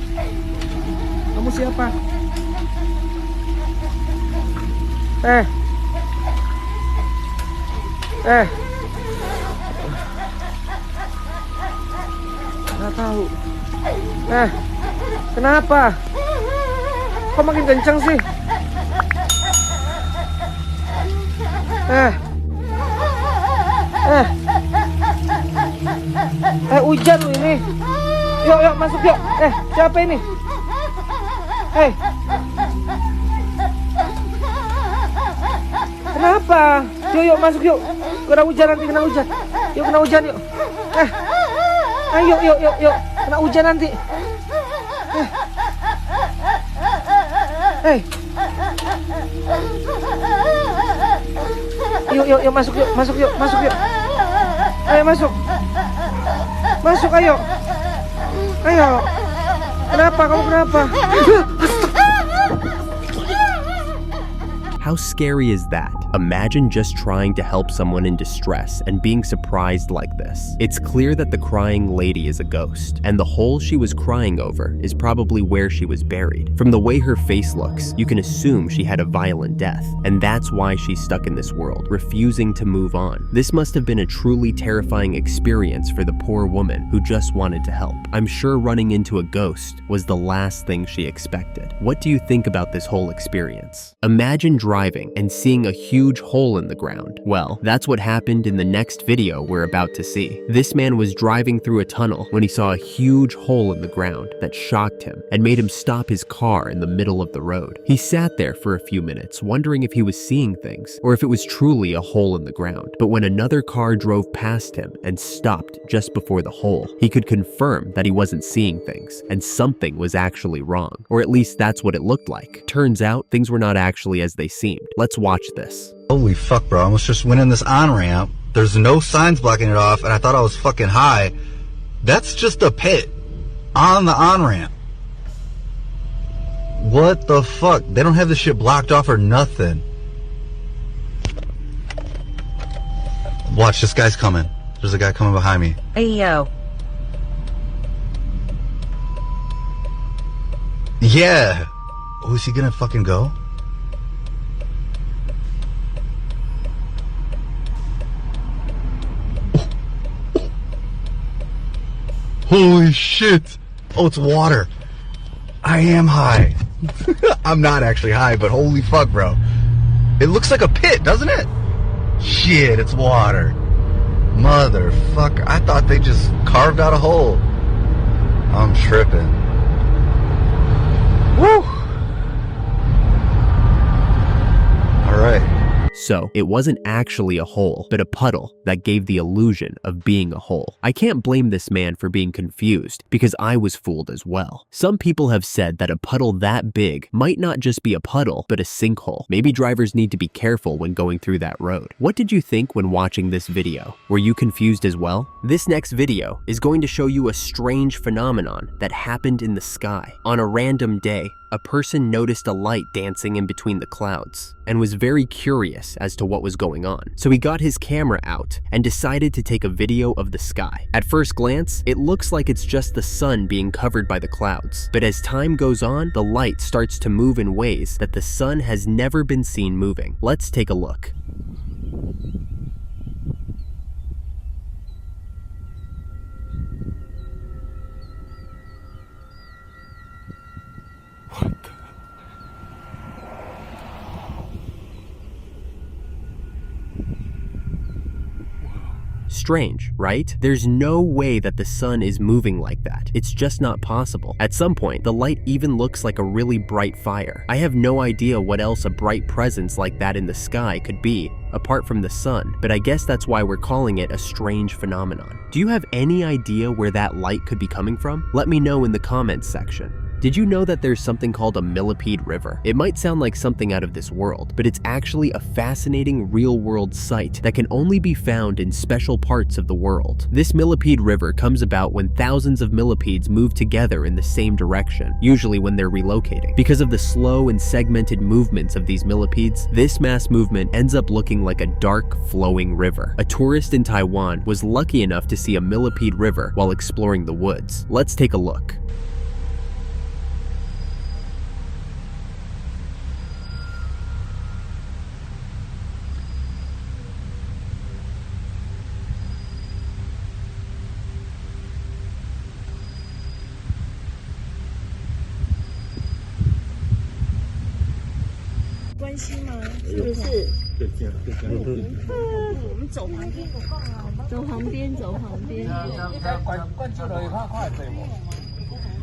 Kamu siapa? Nggak tahu. Kenapa? Kok makin kencang sih? Hujan lu ini. Yuk masuk yuk. Siapa ini? Kenapa? Yuk masuk yuk. Kena hujan nanti, kena hujan. Yuk kena hujan yuk. Ayo yuk. Kena hujan nanti. Yuk masuk yuk. Ayo masuk. Masuk ayo. Kenapa? Kamu kenapa? How scary is that? Imagine just trying to help someone in distress and being surprised like this. It's clear that the crying lady is a ghost, and the hole she was crying over is probably where she was buried. From the way her face looks, you can assume she had a violent death, and that's why she's stuck in this world, refusing to move on. This must have been a truly terrifying experience for the poor woman who just wanted to help. I'm sure running into a ghost was the last thing she expected. What do you think about this whole experience? Imagine driving and seeing a huge hole in the ground. Well, that's what happened in the next video we're about to see. This man was driving through a tunnel when he saw a huge hole in the ground that shocked him and made him stop his car in the middle of the road. He sat there for a few minutes, wondering if he was seeing things or if it was truly a hole in the ground. But when another car drove past him and stopped just before the hole, he could confirm that he wasn't seeing things and something was actually wrong, or at least that's what it looked like. Turns out things were not actually as they seemed. Let's watch this. Holy fuck, bro. I almost just went in this on-ramp. There's no signs blocking it off, and I thought I was fucking high. That's just a pit on the on-ramp. What the fuck? They don't have this shit blocked off or nothing. Watch, this guy's coming. There's a guy coming behind me. Hey, yo. Yeah. Oh, is he gonna fucking go? shit. Oh, it's water. I am high. I'm not actually high, but holy fuck, bro. It looks like a pit, doesn't it? Shit, it's water. Motherfucker. I thought they just carved out a hole. I'm tripping. Woo! Alright. So, it wasn't actually a hole, but a puddle that gave the illusion of being a hole. I can't blame this man for being confused, because I was fooled as well. Some people have said that a puddle that big might not just be a puddle, but a sinkhole. Maybe drivers need to be careful when going through that road. What did you think when watching this video? Were you confused as well? This next video is going to show you a strange phenomenon that happened in the sky. On a random day, a person noticed a light dancing in between the clouds and was very curious as to what was going on. So he got his camera out and decided to take a video of the sky. At first glance, it looks like it's just the sun being covered by the clouds. But as time goes on, the light starts to move in ways that the sun has never been seen moving. Let's take a look. Strange, right? There's no way that the sun is moving like that. It's just not possible. At some point, the light even looks like a really bright fire. I have no idea what else a bright presence like that in the sky could be, apart from the sun, but I guess that's why we're calling it a strange phenomenon. Do you have any idea where that light could be coming from? Let me know in the comments section. Did you know that there's something called a millipede river? It might sound like something out of this world, but it's actually a fascinating real-world sight that can only be found in special parts of the world. This millipede river comes about when thousands of millipedes move together in the same direction, usually when they're relocating. Because of the slow and segmented movements of these millipedes, this mass movement ends up looking like a dark, flowing river. A tourist in Taiwan was lucky enough to see a millipede river while exploring the woods. Let's take a look.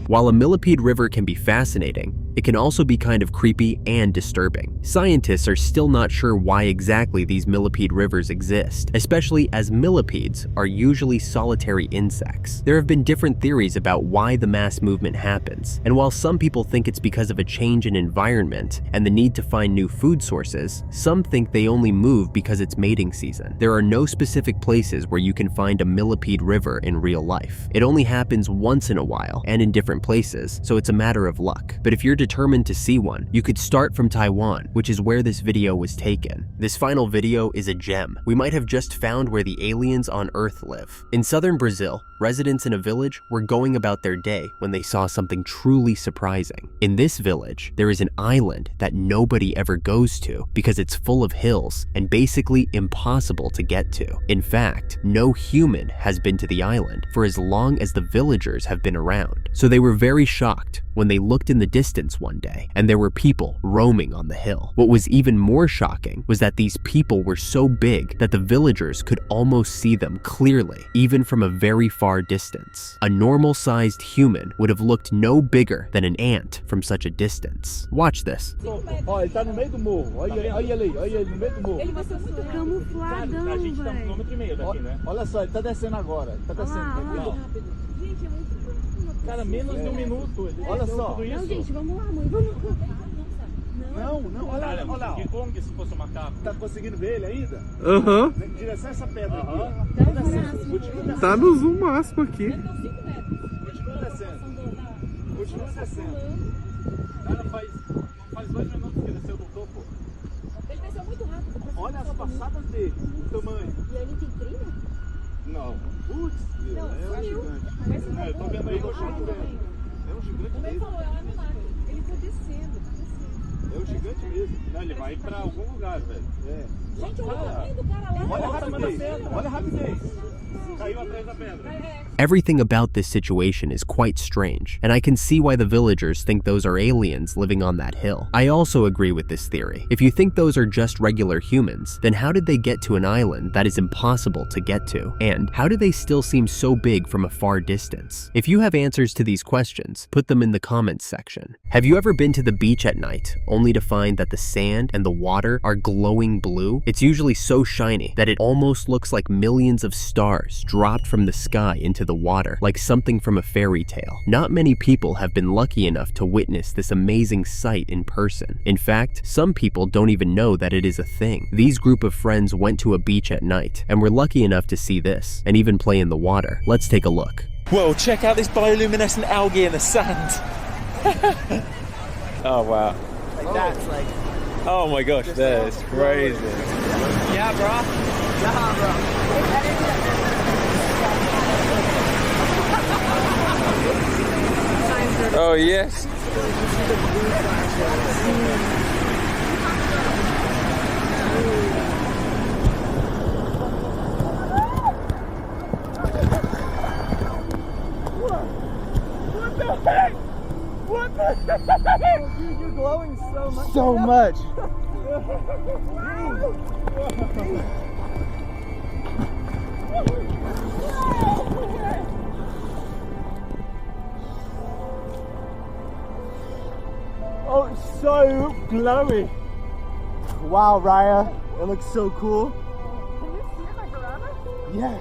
While a millipede river can be fascinating, it can also be kind of creepy and disturbing. Scientists are still not sure why exactly these millipede rivers exist, especially as millipedes are usually solitary insects. There have been different theories about why the mass movement happens, and while some people think it's because of a change in environment and the need to find new food sources, some think they only move because it's mating season. There are no specific places where you can find a millipede river in real life. It only happens once in a while and in different places, so it's a matter of luck. But if you're determined to see one, you could start from Taiwan, which is where this video was taken. This final video is a gem. We might have just found where the aliens on Earth live. In southern Brazil, residents in a village were going about their day when they saw something truly surprising. In this village, there is an island that nobody ever goes to because it's full of hills and basically impossible to get to. In fact, no human has been to the island for as long as the villagers have been around. So they were very shocked when they looked in the distance one day and there were people roaming on the hill. What was even more shocking was that these people were so big that the villagers could almost see them clearly, even from a very far distance. A normal-sized human would have looked no bigger than an ant from such a distance. Watch this. Cara, menos de minuto. Olha só. Não, gente, vamos lá, mãe. Vamos. Não, olha lá. Que como que se fosse um macaco? Tá conseguindo ver ele ainda? Aham. Em direção a essa pedra aqui. Tá no zoom máximo aqui. Continua descendo. Cara, faz 2 minutos que ele desceu do topo. Ele desceu muito rápido. Olha as passadas dele, o tamanho. E ele tem trilha? Não. Putz, é um gigante. Eu tô vendo aí, é um gigante. Ele falou, é um animal. Ele foi descendo. É o gigante mesmo. Não, ele vai pra algum lugar, velho. É. Gente, olha o tamanho do cara lá. Olha a rapidez. Olha a rapidez. Caiu atrás da pedra. Everything about this situation is quite strange, and I can see why the villagers think those are aliens living on that hill. I also agree with this theory. If you think those are just regular humans, then how did they get to an island that is impossible to get to? And how do they still seem so big from a far distance? If you have answers to these questions, put them in the comments section. Have you ever been to the beach at night, only to find that the sand and the water are glowing blue? It's usually so shiny that it almost looks like millions of stars dropped from the sky into the water, like something from a fairy tale. Not many people have been lucky enough to witness this amazing sight in person. In fact, some people don't even know that it is a thing. These group of friends went to a beach at night and were lucky enough to see this, and even play in the water. Let's take a look. Whoa, check out this bioluminescent algae in the sand. Oh, wow. Like that's like... Oh my gosh, that is crazy. Yeah, bro. Yeah, bro. Oh, yes. What the heck? What the heck? Oh, dude, you're glowing so much. So much. Oh, it's so glowy. Wow, Raya, it looks so cool. Can you see it like around us? Yeah.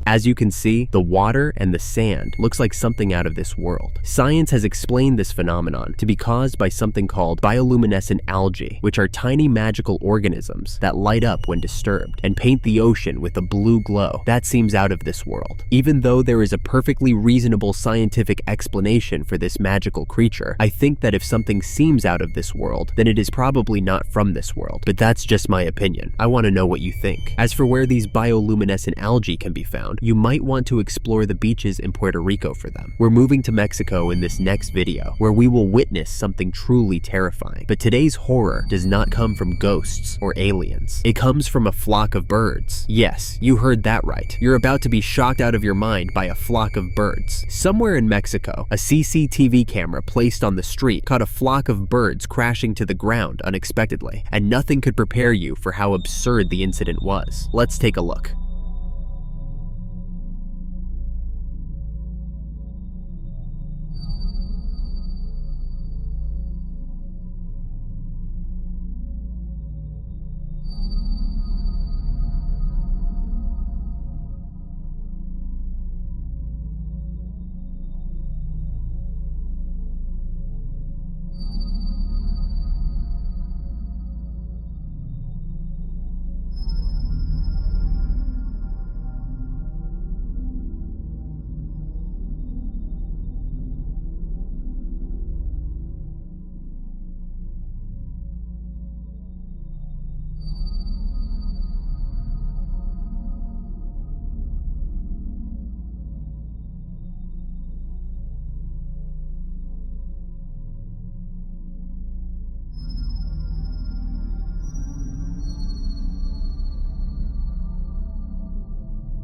As you can see, the water and the sand looks like something out of this world. Science has explained this phenomenon to be caused by something called bioluminescent algae, which are tiny magical organisms that light up when disturbed and paint the ocean with a blue glow. That seems out of this world. Even though there is a perfectly reasonable scientific explanation for this magical creature, I think that if something seems out of this world, then it is probably not from this world. But that's just my opinion. I want to know what you think. As for where these bioluminescent algae can be found, you might want to explore the beaches in Puerto Rico for them. We're moving to Mexico in this next video, where we will witness something truly terrifying. But today's horror does not come from ghosts or aliens. It comes from a flock of birds. Yes, you heard that right. You're about to be shocked out of your mind by a flock of birds. Somewhere in Mexico, a CCTV camera placed on the street caught a flock of birds crashing to the ground unexpectedly, and nothing could prepare you for how absurd the incident was. Let's take a look.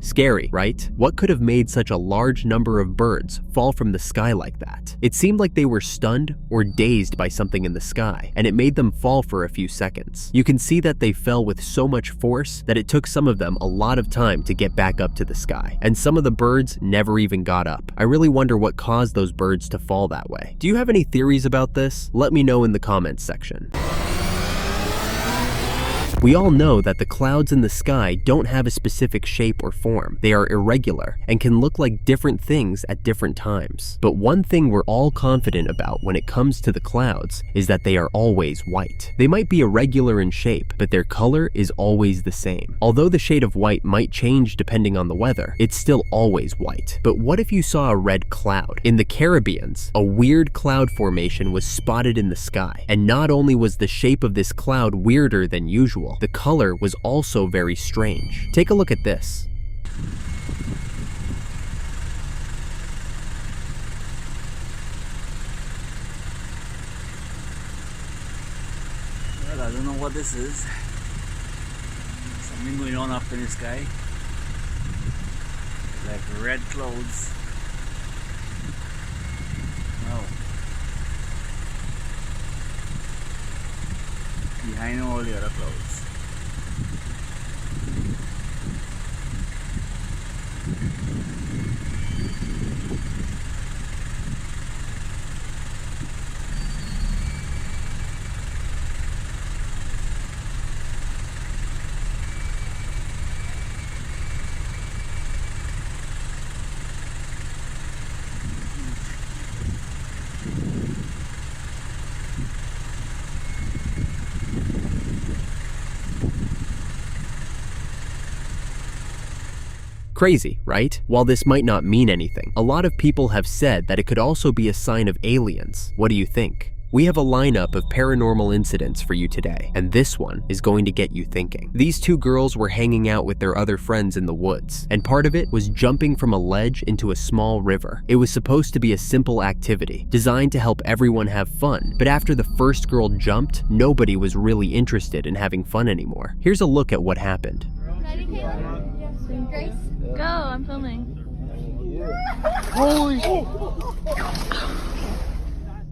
Scary, right? What could have made such a large number of birds fall from the sky like that? It seemed like they were stunned or dazed by something in the sky, and it made them fall for a few seconds. You can see that they fell with so much force that it took some of them a lot of time to get back up to the sky, and some of the birds never even got up. I really wonder what caused those birds to fall that way. Do you have any theories about this? Let me know in the comments section. We all know that the clouds in the sky don't have a specific shape or form. They are irregular and can look like different things at different times. But one thing we're all confident about when it comes to the clouds is that they are always white. They might be irregular in shape, but their color is always the same. Although the shade of white might change depending on the weather, it's still always white. But what if you saw a red cloud? In the Caribbean, a weird cloud formation was spotted in the sky, and not only was the shape of this cloud weirder than usual, the color was also very strange. Take a look at this. Well, I don't know what this is. Something going on up in the sky. Like red clouds. Wow. Behind all the other clouds. Crazy, right? While this might not mean anything, a lot of people have said that it could also be a sign of aliens. What do you think? We have a lineup of paranormal incidents for you today, and this one is going to get you thinking. These two girls were hanging out with their other friends in the woods, and part of it was jumping from a ledge into a small river. It was supposed to be a simple activity, designed to help everyone have fun, but after the first girl jumped, nobody was really interested in having fun anymore. Here's a look at what happened. Ready, Kayla? Yes. Grace? Go, I'm filming. Holy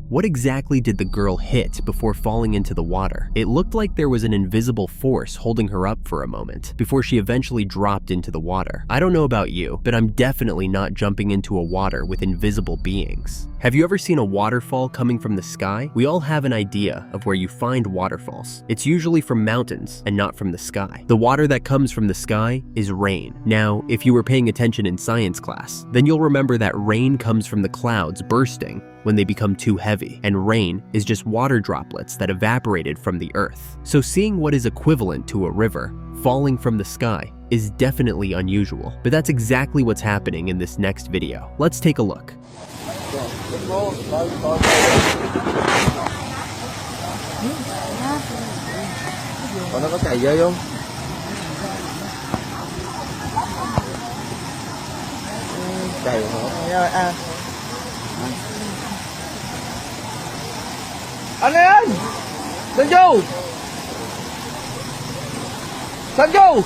What exactly did the girl hit before falling into the water? It looked like there was an invisible force holding her up for a moment before she eventually dropped into the water. I don't know about you, but I'm definitely not jumping into a water with invisible beings. Have you ever seen a waterfall coming from the sky? We all have an idea of where you find waterfalls. It's usually from mountains and not from the sky. The water that comes from the sky is rain. Now, if you were paying attention in science class, then you'll remember that rain comes from the clouds bursting when they become too heavy, and rain is just water droplets that evaporated from the earth. So seeing what is equivalent to a river falling from the sky is definitely unusual, but that's exactly what's happening in this next video. Let's take a look. Còn nó có chạy vô không? Chạy hả? Anh ơi! Sanju! Sanju!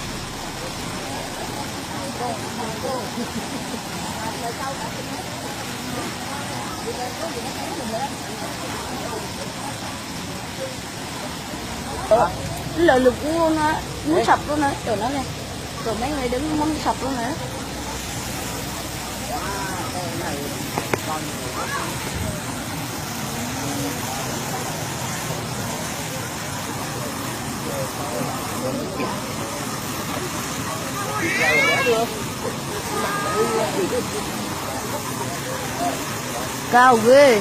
Lợi lực luôn á, muốn sập luôn á, rồi nó này, rồi mấy người đứng muốn sập luôn nữa. Cao ghê.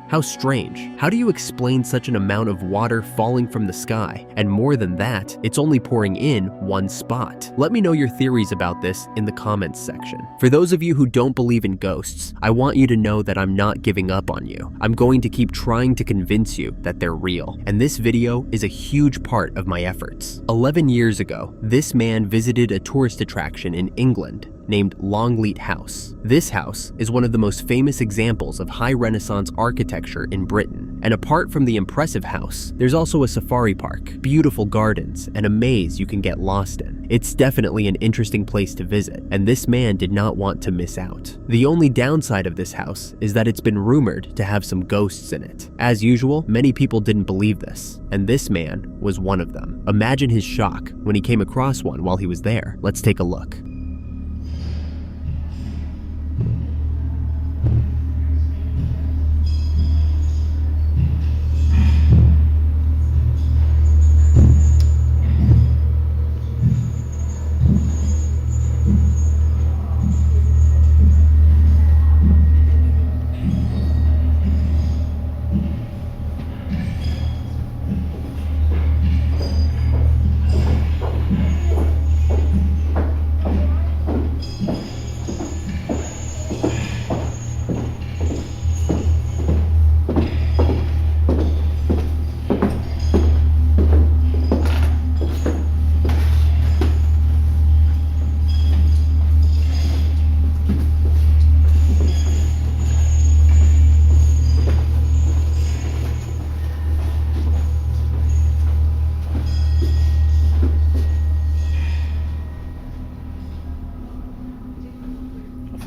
How strange. How do you explain such an amount of water falling from the sky? And more than that, it's only pouring in one spot. Let me know your theories about this in the comments section. For those of you who don't believe in ghosts, I want you to know that I'm not giving up on you. I'm going to keep trying to convince you that they're real. And this video is a huge part of my efforts. 11 years ago, this man visited a tourist attraction in England named Longleat House. This house is one of the most famous examples of high Renaissance architecture in Britain. And apart from the impressive house, there's also a safari park, beautiful gardens, and a maze you can get lost in. It's definitely an interesting place to visit, and this man did not want to miss out. The only downside of this house is that it's been rumored to have some ghosts in it. As usual, many people didn't believe this, and this man was one of them. Imagine his shock when he came across one while he was there. Let's take a look.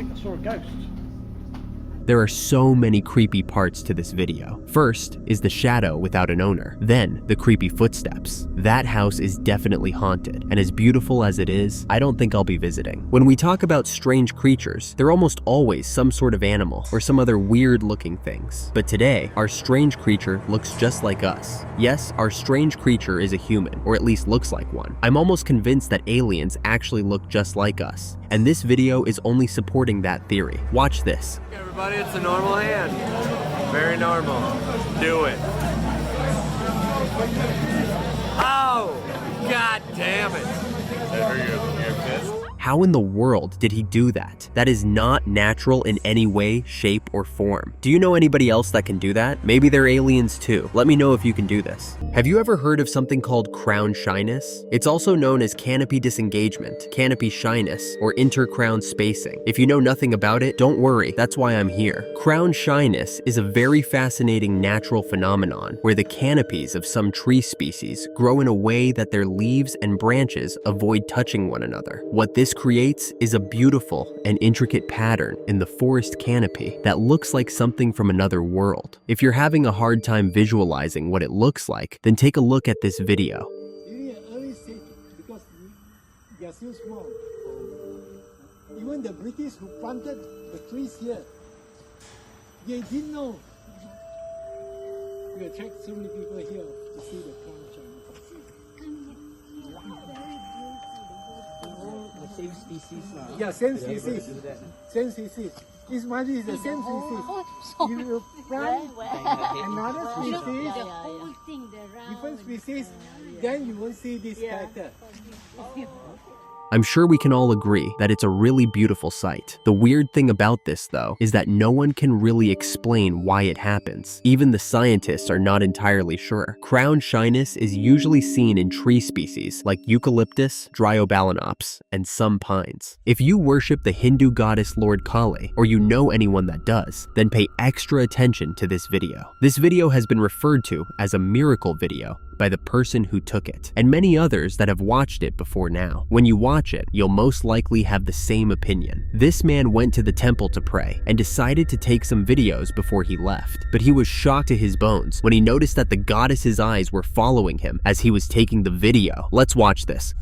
think I saw a ghost. There are so many creepy parts to this video. First is the shadow without an owner, then the creepy footsteps. That house is definitely haunted, and as beautiful as it is, I don't think I'll be visiting. When we talk about strange creatures, they're almost always some sort of animal or some other weird looking things. But today, our strange creature looks just like us. Yes, our strange creature is a human, or at least looks like one. I'm almost convinced that aliens actually look just like us, and this video is only supporting that theory. Watch this. Everybody, it's a normal hand. Very normal. Do it. Oh, god damn it. You're pissed? How in the world did he do that? That is not natural in any way, shape, or form. Do you know anybody else that can do that? Maybe they're aliens too. Let me know if you can do this. Have you ever heard of something called crown shyness? It's also known as canopy disengagement, canopy shyness, or intercrown spacing. If you know nothing about it, don't worry, that's why I'm here. Crown shyness is a very fascinating natural phenomenon where the canopies of some tree species grow in a way that their leaves and branches avoid touching one another. What this creates is a beautiful and intricate pattern in the forest canopy that looks like something from another world. If you're having a hard time visualizing what it looks like, then take a look at this video. Because they are still small. Even the British who planted the trees here, they didn't know. We attract so many people here to see the crown shyness. Same species. Yeah, same species. Same species. This one is the same species. You will plant another species, different species, then you won't see this character. I'm sure we can all agree that it's a really beautiful sight. The weird thing about this, though, is that no one can really explain why it happens. Even the scientists are not entirely sure. Crown shyness is usually seen in tree species like eucalyptus, Dryobalanops, and some pines. If you worship the Hindu goddess Lord Kali, or you know anyone that does, then pay extra attention to this video. This video has been referred to as a miracle video by the person who took it, and many others that have watched it before now. When you watch it, you'll most likely have the same opinion. This man went to the temple to pray and decided to take some videos before he left, but he was shocked to his bones when he noticed that the goddess's eyes were following him as he was taking the video. Let's watch this.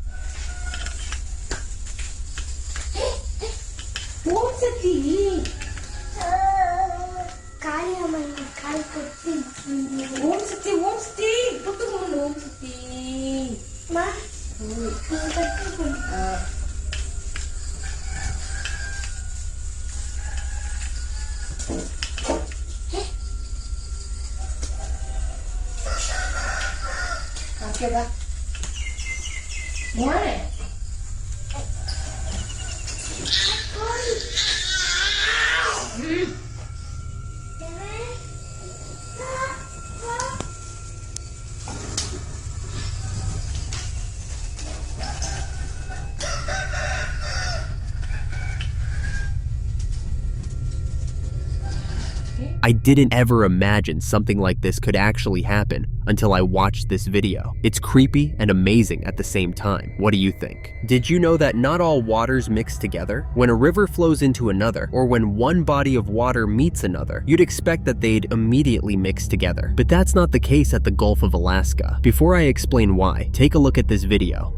I didn't ever imagine something like this could actually happen until I watched this video. It's creepy and amazing at the same time. What do you think? Did you know that not all waters mix together? When a river flows into another, or when one body of water meets another, you'd expect that they'd immediately mix together. But that's not the case at the Gulf of Alaska. Before I explain why, take a look at this video.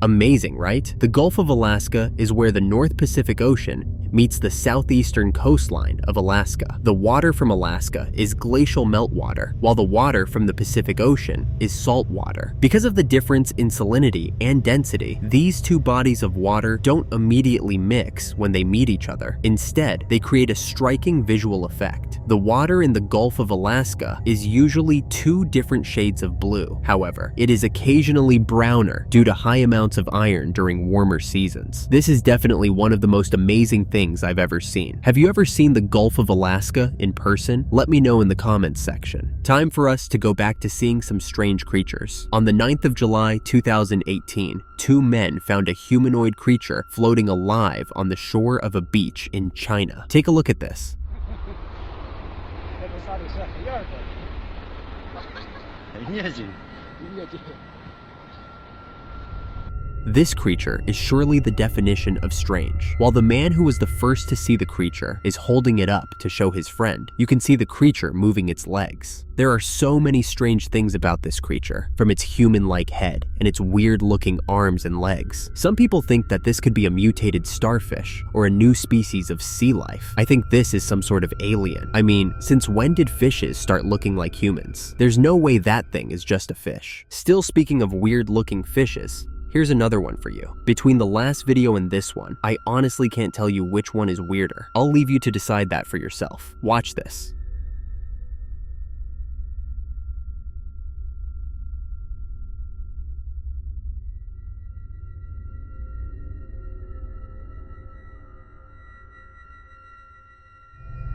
Amazing, right? The Gulf of Alaska is where the North Pacific Ocean meets the southeastern coastline of Alaska. The water from Alaska is glacial meltwater, while the water from the Pacific Ocean is salt water. Because of the difference in salinity and density, these two bodies of water don't immediately mix when they meet each other. Instead, they create a striking visual effect. The water in the Gulf of Alaska is usually two different shades of blue. However, it is occasionally browner due to high amounts of iron during warmer seasons. This is definitely one of the most amazing things I've ever seen. Have you ever seen the Gulf of Alaska in person? Let me know in the comments section. Time for us to go back to seeing some strange creatures. On the 9th of July 2018, two men found a humanoid creature floating alive on the shore of a beach in China. Take a look at this. This creature is surely the definition of strange. While the man who was the first to see the creature is holding it up to show his friend, you can see the creature moving its legs. There are so many strange things about this creature, from its human-like head and its weird-looking arms and legs. Some people think that this could be a mutated starfish or a new species of sea life. I think this is some sort of alien. I mean, since when did fishes start looking like humans? There's no way that thing is just a fish. Still, speaking of weird-looking fishes, here's another one for you. Between the last video and this one, I honestly can't tell you which one is weirder. I'll leave you to decide that for yourself. Watch this.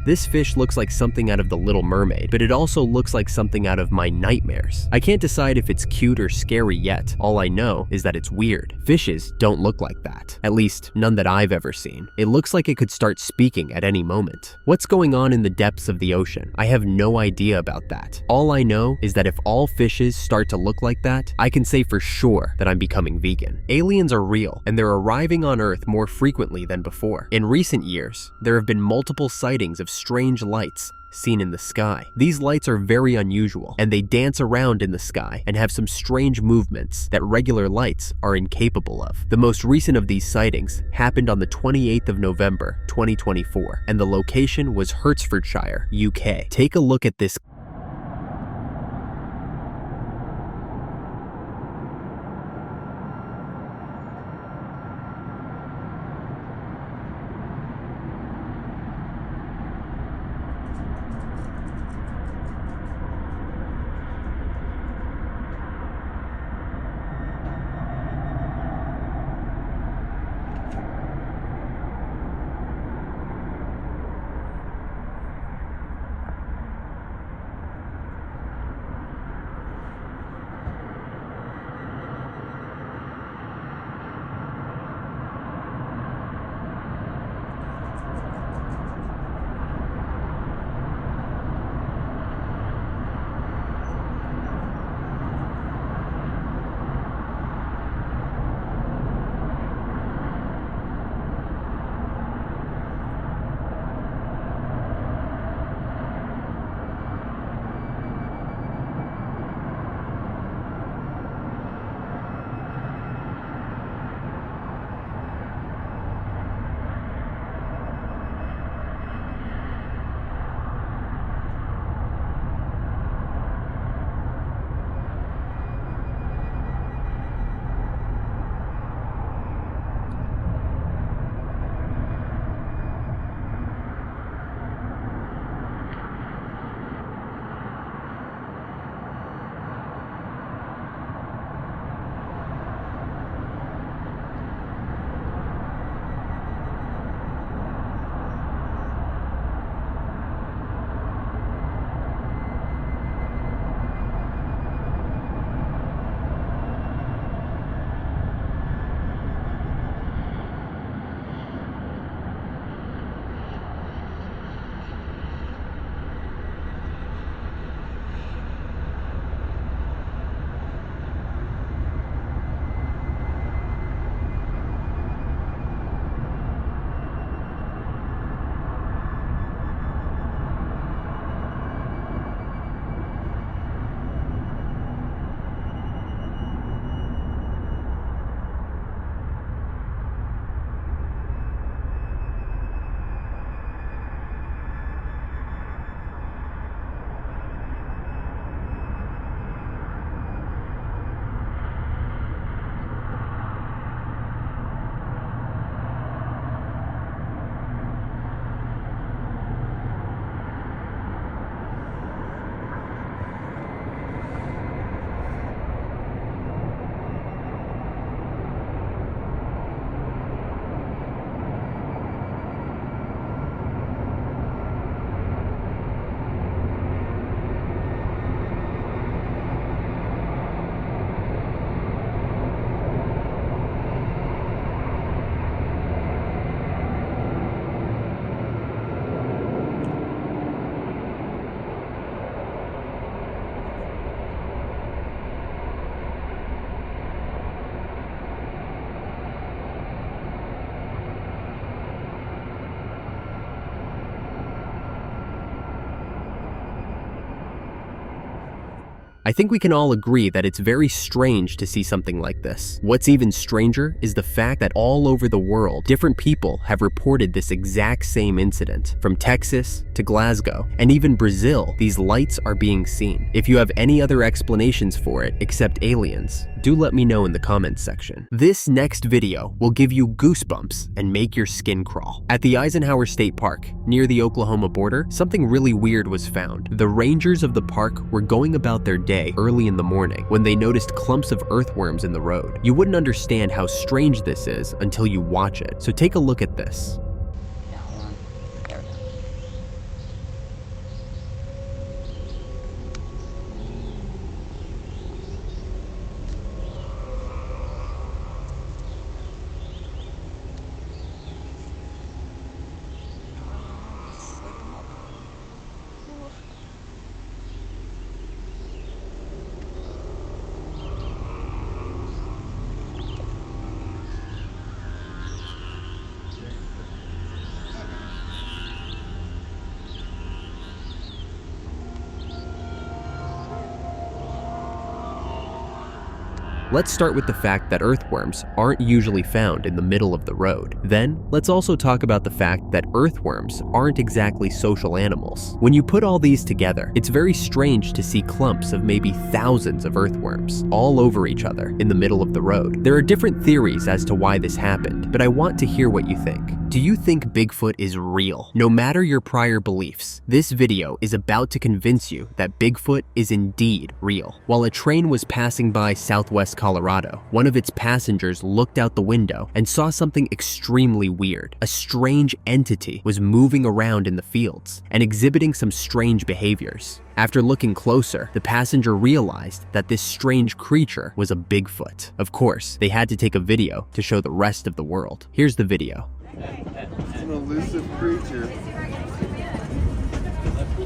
This fish looks like something out of The Little Mermaid, but it also looks like something out of my nightmares. I can't decide if it's cute or scary yet. All I know is that it's weird. Fishes don't look like that. At least, none that I've ever seen. It looks like it could start speaking at any moment. What's going on in the depths of the ocean? I have no idea about that. All I know is that if all fishes start to look like that, I can say for sure that I'm becoming vegan. Aliens are real, and they're arriving on Earth more frequently than before. In recent years, there have been multiple sightings of strange lights seen in the sky. These lights are very unusual, and they dance around in the sky and have some strange movements that regular lights are incapable of. The most recent of these sightings happened on the 28th of November, 2024, and the location was Hertfordshire, UK. Take a look at this. I think we can all agree that it's very strange to see something like this. What's even stranger is the fact that all over the world, different people have reported this exact same incident. From Texas to Glasgow, and even Brazil, these lights are being seen. If you have any other explanations for it except aliens, do let me know in the comments section. This next video will give you goosebumps and make your skin crawl. At the Eisenhower State Park, near the Oklahoma border, something really weird was found. The rangers of the park were going about their day early in the morning when they noticed clumps of earthworms in the road. You wouldn't understand how strange this is until you watch it, so take a look at this. Let's start with the fact that earthworms aren't usually found in the middle of the road. Then, let's also talk about the fact that earthworms aren't exactly social animals. When you put all these together, it's very strange to see clumps of maybe thousands of earthworms all over each other in the middle of the road. There are different theories as to why this happened, but I want to hear what you think. Do you think Bigfoot is real? No matter your prior beliefs, this video is about to convince you that Bigfoot is indeed real. While a train was passing by Southwest Colorado, one of its passengers looked out the window and saw something extremely weird. A strange entity was moving around in the fields and exhibiting some strange behaviors. After looking closer, the passenger realized that this strange creature was a Bigfoot. Of course, they had to take a video to show the rest of the world. Here's the video. It's an elusive creature.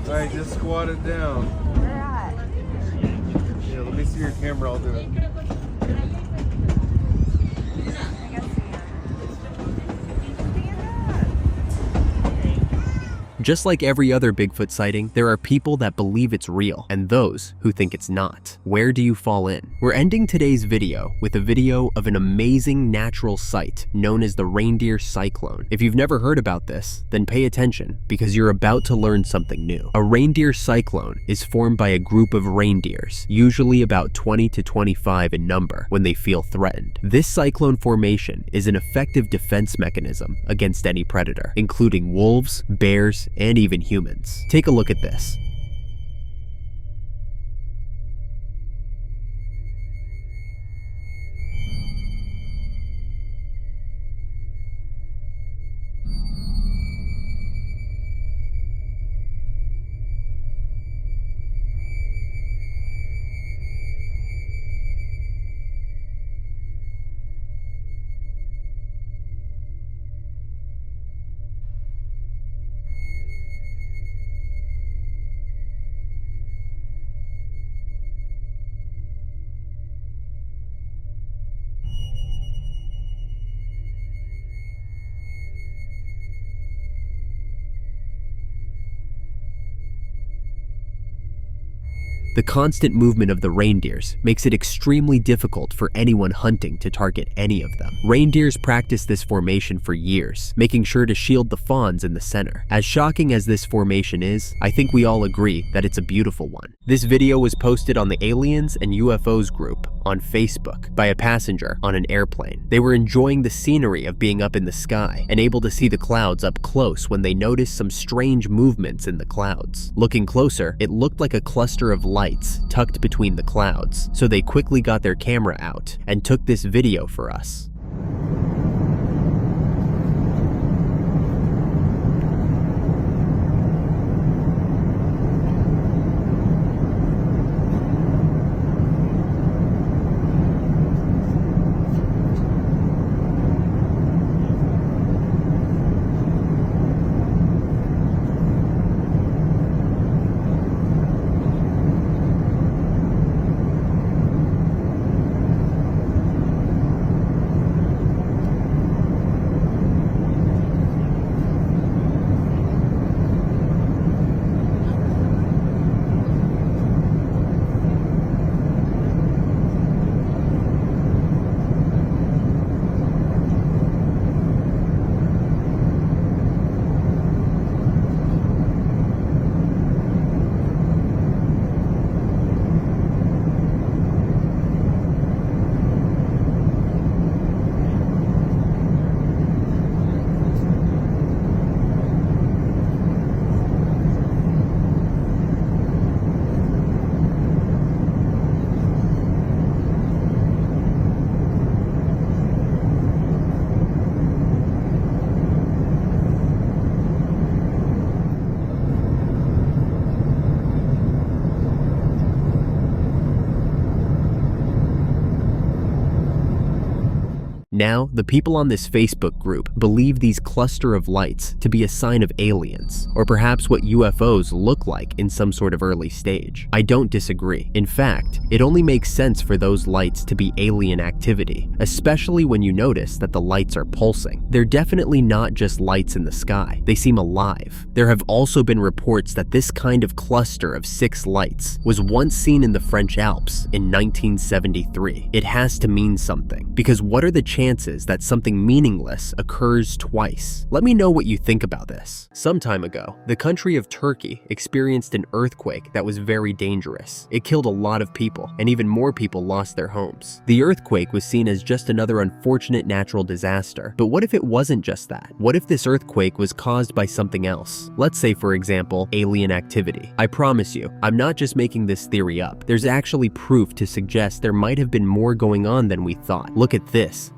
Alright, just squat it down. Yeah, let me see your camera, I'll do it. Just like every other Bigfoot sighting, there are people that believe it's real and those who think it's not. Where do you fall in? We're ending today's video with a video of an amazing natural sight known as the reindeer cyclone. If you've never heard about this, then pay attention because you're about to learn something new. A reindeer cyclone is formed by a group of reindeers, usually about 20 to 25 in number, when they feel threatened. This cyclone formation is an effective defense mechanism against any predator, including wolves, bears, and even humans. Take a look at this. The constant movement of the reindeers makes it extremely difficult for anyone hunting to target any of them. Reindeers practice this formation for years, making sure to shield the fawns in the center. As shocking as this formation is, I think we all agree that it's a beautiful one. This video was posted on the Aliens and UFOs group on Facebook by a passenger on an airplane. They were enjoying the scenery of being up in the sky and able to see the clouds up close when they noticed some strange movements in the clouds. Looking closer, it looked like a cluster of lights tucked between the clouds, so they quickly got their camera out and took this video for us. Now, the people on this Facebook group believe these cluster of lights to be a sign of aliens, or perhaps what UFOs look like in some sort of early stage. I don't disagree. In fact, it only makes sense for those lights to be alien activity, especially when you notice that the lights are pulsing. They're definitely not just lights in the sky. They seem alive. There have also been reports that this kind of cluster of 6 lights was once seen in the French Alps in 1973. It has to mean something, because what are the chances that something meaningless occurs twice? Let me know what you think about this. Some time ago, the country of Turkey experienced an earthquake that was very dangerous. It killed a lot of people, and even more people lost their homes. The earthquake was seen as just another unfortunate natural disaster, but what if it wasn't just that? What if this earthquake was caused by something else? Let's say, for example, alien activity. I promise you, I'm not just making this theory up. There's actually proof to suggest there might have been more going on than we thought. Look at this.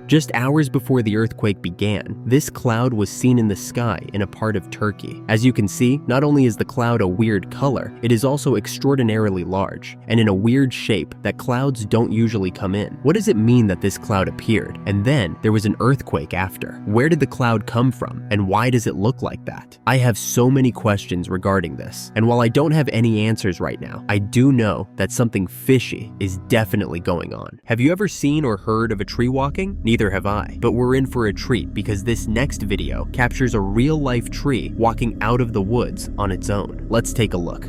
Just hours before the earthquake began, this cloud was seen in the sky in a part of Turkey. As you can see, not only is the cloud a weird color, it is also extraordinarily large, and in a weird shape that clouds don't usually come in. What does it mean that this cloud appeared, and then there was an earthquake after? Where did the cloud come from, and why does it look like that? I have so many questions regarding this, and while I don't have any answers right now, I do know that something fishy is definitely going on. Have you ever seen or heard of a tree walking? Neither have I, but we're in for a treat because this next video captures a real-life tree walking out of the woods on its own. Let's take a look.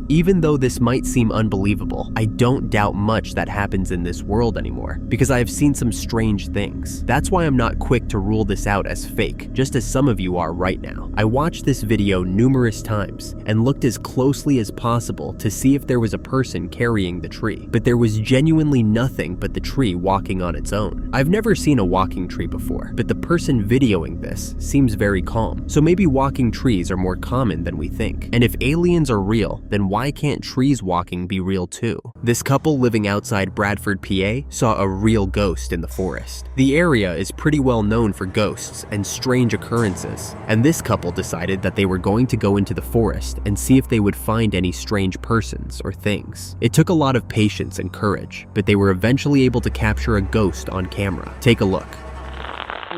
Even though this might seem unbelievable, I don't doubt much that happens in this world anymore, because I have seen some strange things. That's why I'm not quick to rule this out as fake, just as some of you are right now. I watched this video numerous times and looked as closely as possible to see if there was a person carrying the tree, but there was genuinely nothing but the tree walking on its own. I've never seen a walking tree before, but the person videoing this seems very calm, so maybe walking trees are more common than we think. And if aliens are real, then why can't trees walking be real too? This couple living outside Bradford, PA, saw a real ghost in the forest. The area is pretty well known for ghosts and strange occurrences, and this couple decided that they were going to go into the forest and see if they would find any strange persons or things. It took a lot of patience and courage, but they were eventually able to capture a ghost on camera. Take a look.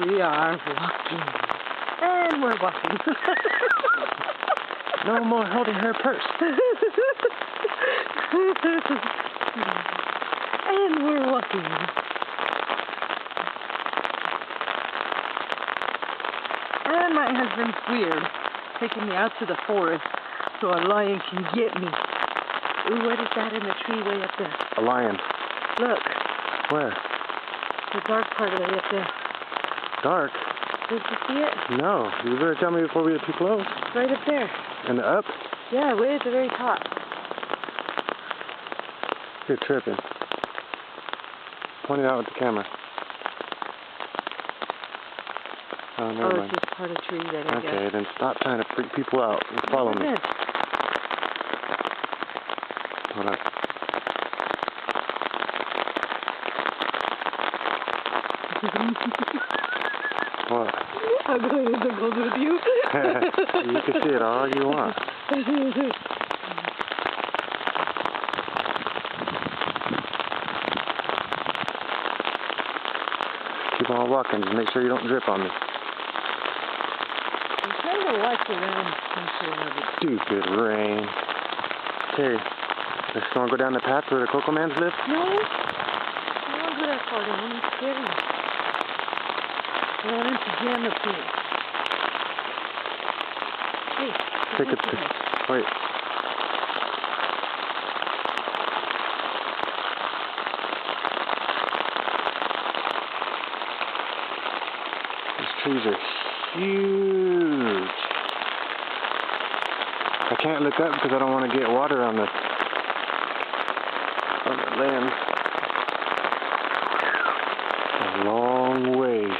We are walking. And we're walking. No more holding her purse. And we're walking. And my husband's weird, taking me out to the forest so a lion can get me. Ooh, what is that in the tree way up there? A lion. Look. Where? The dark part of it up there. Dark? Did you see it? No. You better tell me before we get too close. Right up there. And up? Yeah, way at the very top. You're tripping. Point it out with the camera. Oh, never Oh, mind. it's just part of tree that I guess. Okay, then stop trying to freak people out and follow me. Hold on. What? I'm going to go with you. You can see it all you want. Keep on walking, just make sure you don't drip on me. I'm trying to watch around. Stupid rain. Okay, let's go and go down the path where the Coco Mans live. No, I don't want to go that far down. It's scary. I want him to jam up here. Hey, Take a picture. Wait. These trees are huge. I can't look up because I don't want to get water on the lens. A long ways.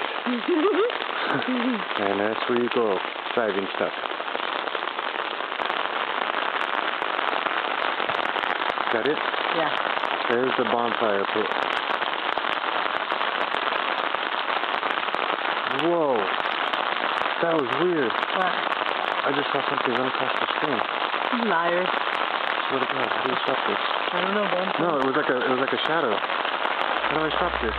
And that's where you go, driving stuff. Got it? Yeah. There's the bonfire pit. Whoa. That was weird. What? I just saw something run across the screen. Liar. Swear to God, how do you stop this? I don't know, but No, it was like a shadow. How do I stop this?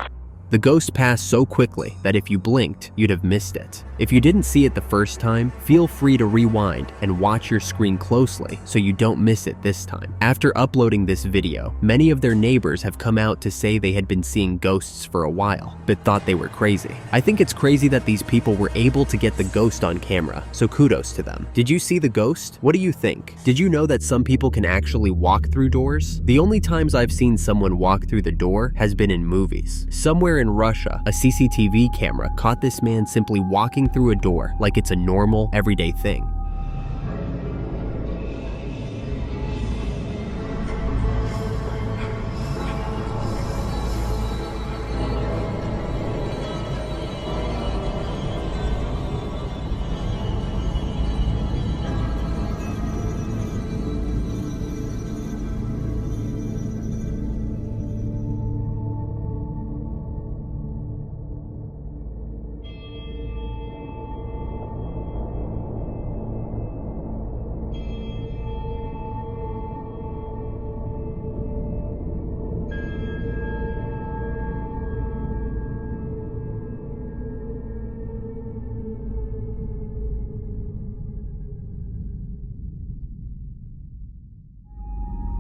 The ghost passed so quickly that if you blinked, you'd have missed it. If you didn't see it the first time, feel free to rewind and watch your screen closely so you don't miss it this time. After uploading this video, many of their neighbors have come out to say they had been seeing ghosts for a while, but thought they were crazy. I think it's crazy that these people were able to get the ghost on camera, so kudos to them. Did you see the ghost? What do you think? Did you know that some people can actually walk through doors? The only times I've seen someone walk through the door has been in movies. Somewhere in Russia, a CCTV camera caught this man simply walking through a door like it's a normal, everyday thing.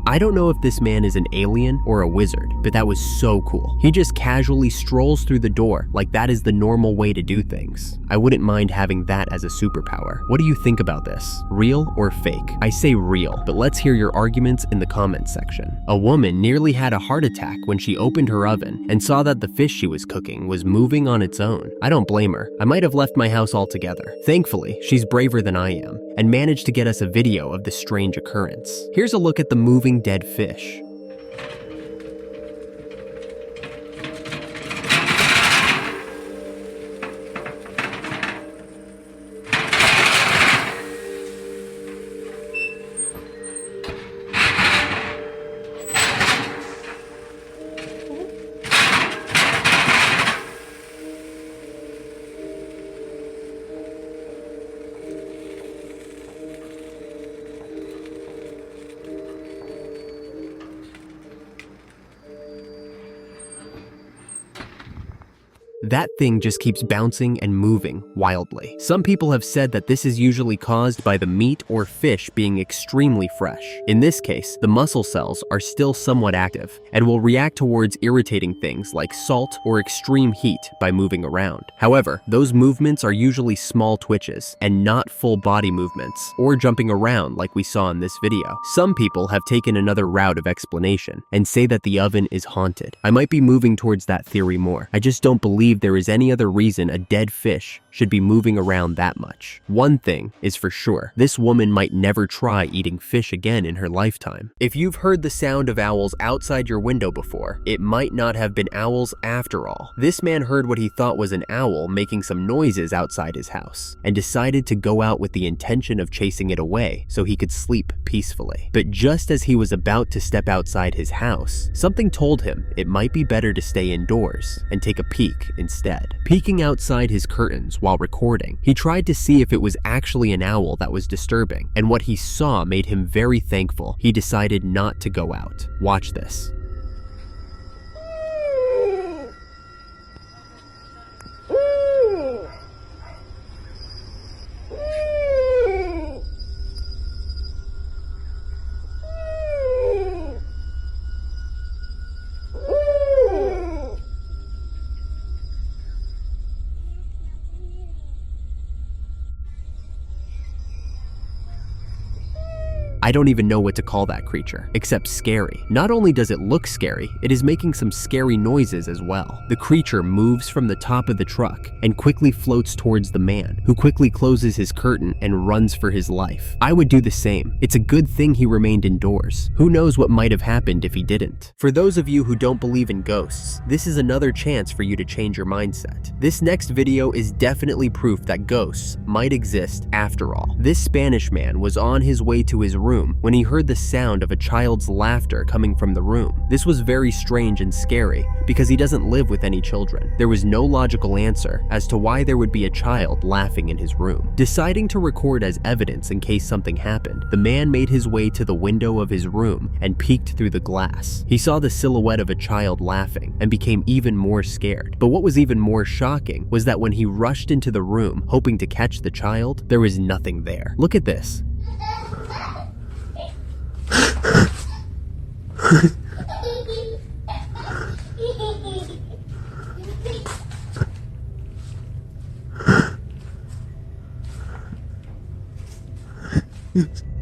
I don't know if this man is an alien or a wizard, but that was so cool. He just casually strolls through the door like that is the normal way to do things. I wouldn't mind having that as a superpower. What do you think about this? Real or fake? I say real, but let's hear your arguments in the comments section. A woman nearly had a heart attack when she opened her oven and saw that the fish she was cooking was moving on its own. I don't blame her. I might have left my house altogether. Thankfully, she's braver than I am and managed to get us a video of this strange occurrence. Here's a look at the moving dead fish. that thing just keeps bouncing and moving wildly. Some people have said that this is usually caused by the meat or fish being extremely fresh. In this case, the muscle cells are still somewhat active and will react towards irritating things like salt or extreme heat by moving around. However, those movements are usually small twitches and not full body movements or jumping around like we saw in this video. Some people have taken another route of explanation and say that the oven is haunted. I might be moving towards that theory more. I just don't believe there is any other reason a dead fish should be moving around that much. One thing is for sure, this woman might never try eating fish again in her lifetime. If you've heard the sound of owls outside your window before, it might not have been owls after all. This man heard what he thought was an owl making some noises outside his house and decided to go out with the intention of chasing it away so he could sleep peacefully. But just as he was about to step outside his house, something told him it might be better to stay indoors and take a peek instead. Peeking outside his curtains while recording, he tried to see if it was actually an owl that was disturbing, and what he saw made him very thankful. He decided not to go out. Watch this. I don't even know what to call that creature, except scary. Not only does it look scary, it is making some scary noises as well. The creature moves from the top of the truck and quickly floats towards the man, who quickly closes his curtain and runs for his life. I would do the same. It's a good thing he remained indoors. Who knows what might have happened if he didn't? For those of you who don't believe in ghosts, this is another chance for you to change your mindset. This next video is definitely proof that ghosts might exist after all. This Spanish man was on his way to his room when he heard the sound of a child's laughter coming from the room. This was very strange and scary because he doesn't live with any children. There was no logical answer as to why there would be a child laughing in his room. Deciding to record as evidence in case something happened, the man made his way to the window of his room and peeked through the glass. He saw the silhouette of a child laughing and became even more scared. But what was even more shocking was that when he rushed into the room hoping to catch the child, there was nothing there. Look at this.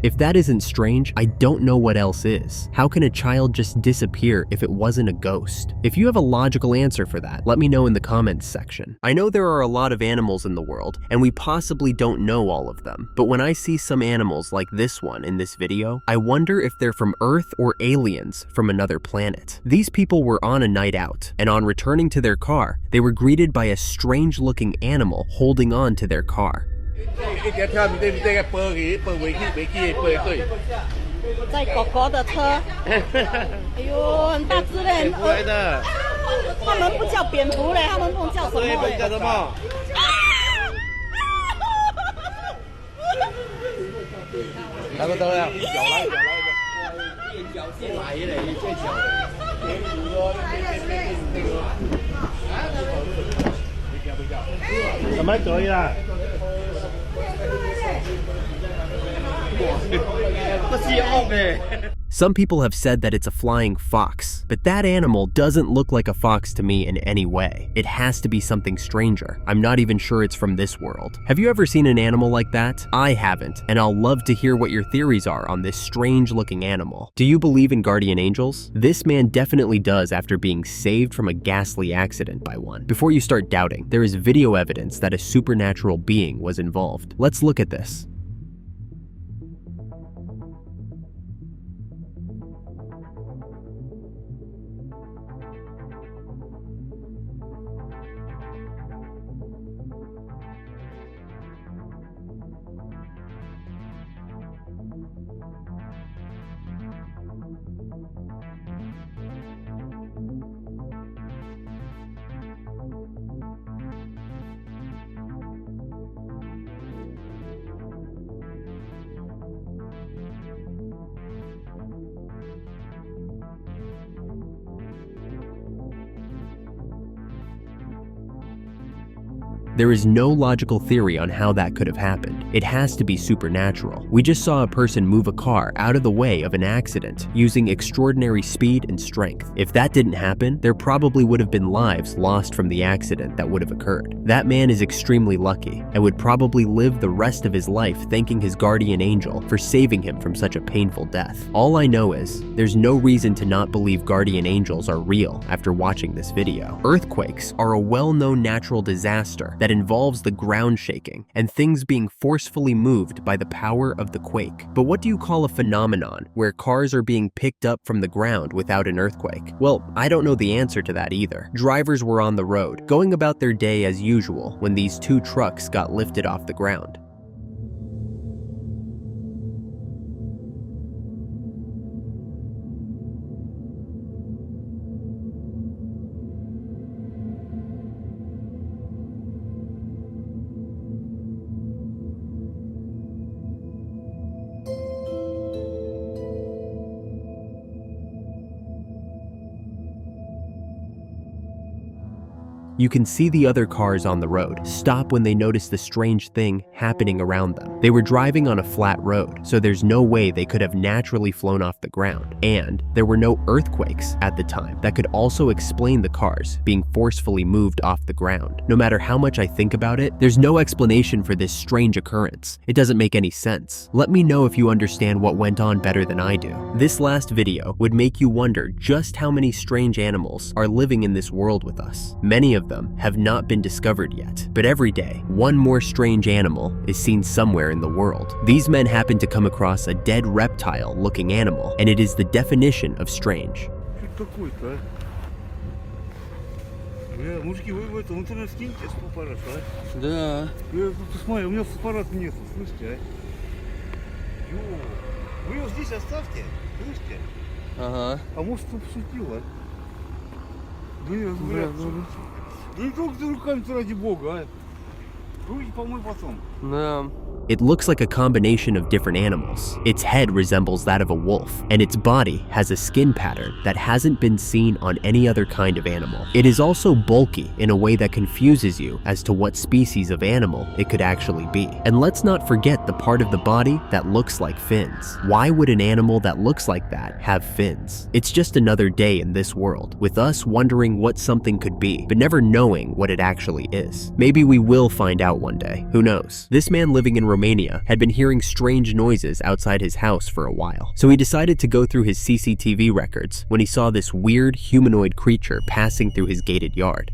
If that isn't strange, I don't know what else is. How can a child just disappear if it wasn't a ghost? If you have a logical answer for that, let me know in the comments section. I know there are a lot of animals in the world, and we possibly don't know all of them, but when I see some animals like this one in this video, I wonder if they're from Earth or aliens from another planet. These people were on a night out, and on returning to their car, they were greeted by a strange-looking animal holding on to their car. 在狗狗的车，哎呦，很大只嘞，他们不叫蝙蝠嘞，他们不叫什么嘞？叫什么？差不多了，咬了，来嘞，最小的。什么可以啦？ Some people have said that it's a flying fox, but that animal doesn't look like a fox to me in any way. It has to be something stranger. I'm not even sure it's from this world. Have you ever seen an animal like that? I haven't, and I'll love to hear what your theories are on this strange-looking animal. Do you believe in guardian angels? This man definitely does after being saved from a ghastly accident by one. Before you start doubting, there is video evidence that a supernatural being was involved. Let's look at this. There is no logical theory on how that could have happened. It has to be supernatural. We just saw a person move a car out of the way of an accident using extraordinary speed and strength. If that didn't happen, there probably would have been lives lost from the accident that would have occurred. That man is extremely lucky and would probably live the rest of his life thanking his guardian angel for saving him from such a painful death. All I know is, there's no reason to not believe guardian angels are real after watching this video. Earthquakes are a well-known natural disaster that involves the ground shaking and things being forcefully moved by the power of the quake. But what do you call a phenomenon where cars are being picked up from the ground without an earthquake? Well, I don't know the answer to that either. Drivers were on the road, going about their day as usual when these two trucks got lifted off the ground. You can see the other cars on the road stop when they notice the strange thing happening around them. They were driving on a flat road, so there's no way they could have naturally flown off the ground. And there were no earthquakes at the time that could also explain the cars being forcefully moved off the ground. No matter how much I think about it, there's no explanation for this strange occurrence. It doesn't make any sense. Let me know if you understand what went on better than I do. This last video would make you wonder just how many strange animals are living in this world with us. Many of them have not been discovered yet, but every day, one more strange animal is seen somewhere in the world. These men happen to come across a dead reptile-looking animal, and it is the definition of strange. Мужики, вы это, в интернет скиньте с фотоаппарата, а? Да. Посмотри, у меня фотоаппарата нету, слышите, а? Вы его здесь оставьте, слышите? Ага. А может, он пошутил, а? Да нет, да не трогайте руками-то ради бога, а? Руки помой потом. Да. It looks like a combination of different animals. Its head resembles that of a wolf, and its body has a skin pattern that hasn't been seen on any other kind of animal. It is also bulky in a way that confuses you as to what species of animal it could actually be. And let's not forget the part of the body that looks like fins. Why would an animal that looks like that have fins? It's just another day in this world, with us wondering what something could be, but never knowing what it actually is. Maybe we will find out one day, who knows? This man living in Romania had been hearing strange noises outside his house for a while, so he decided to go through his CCTV records when he saw this weird humanoid creature passing through his gated yard.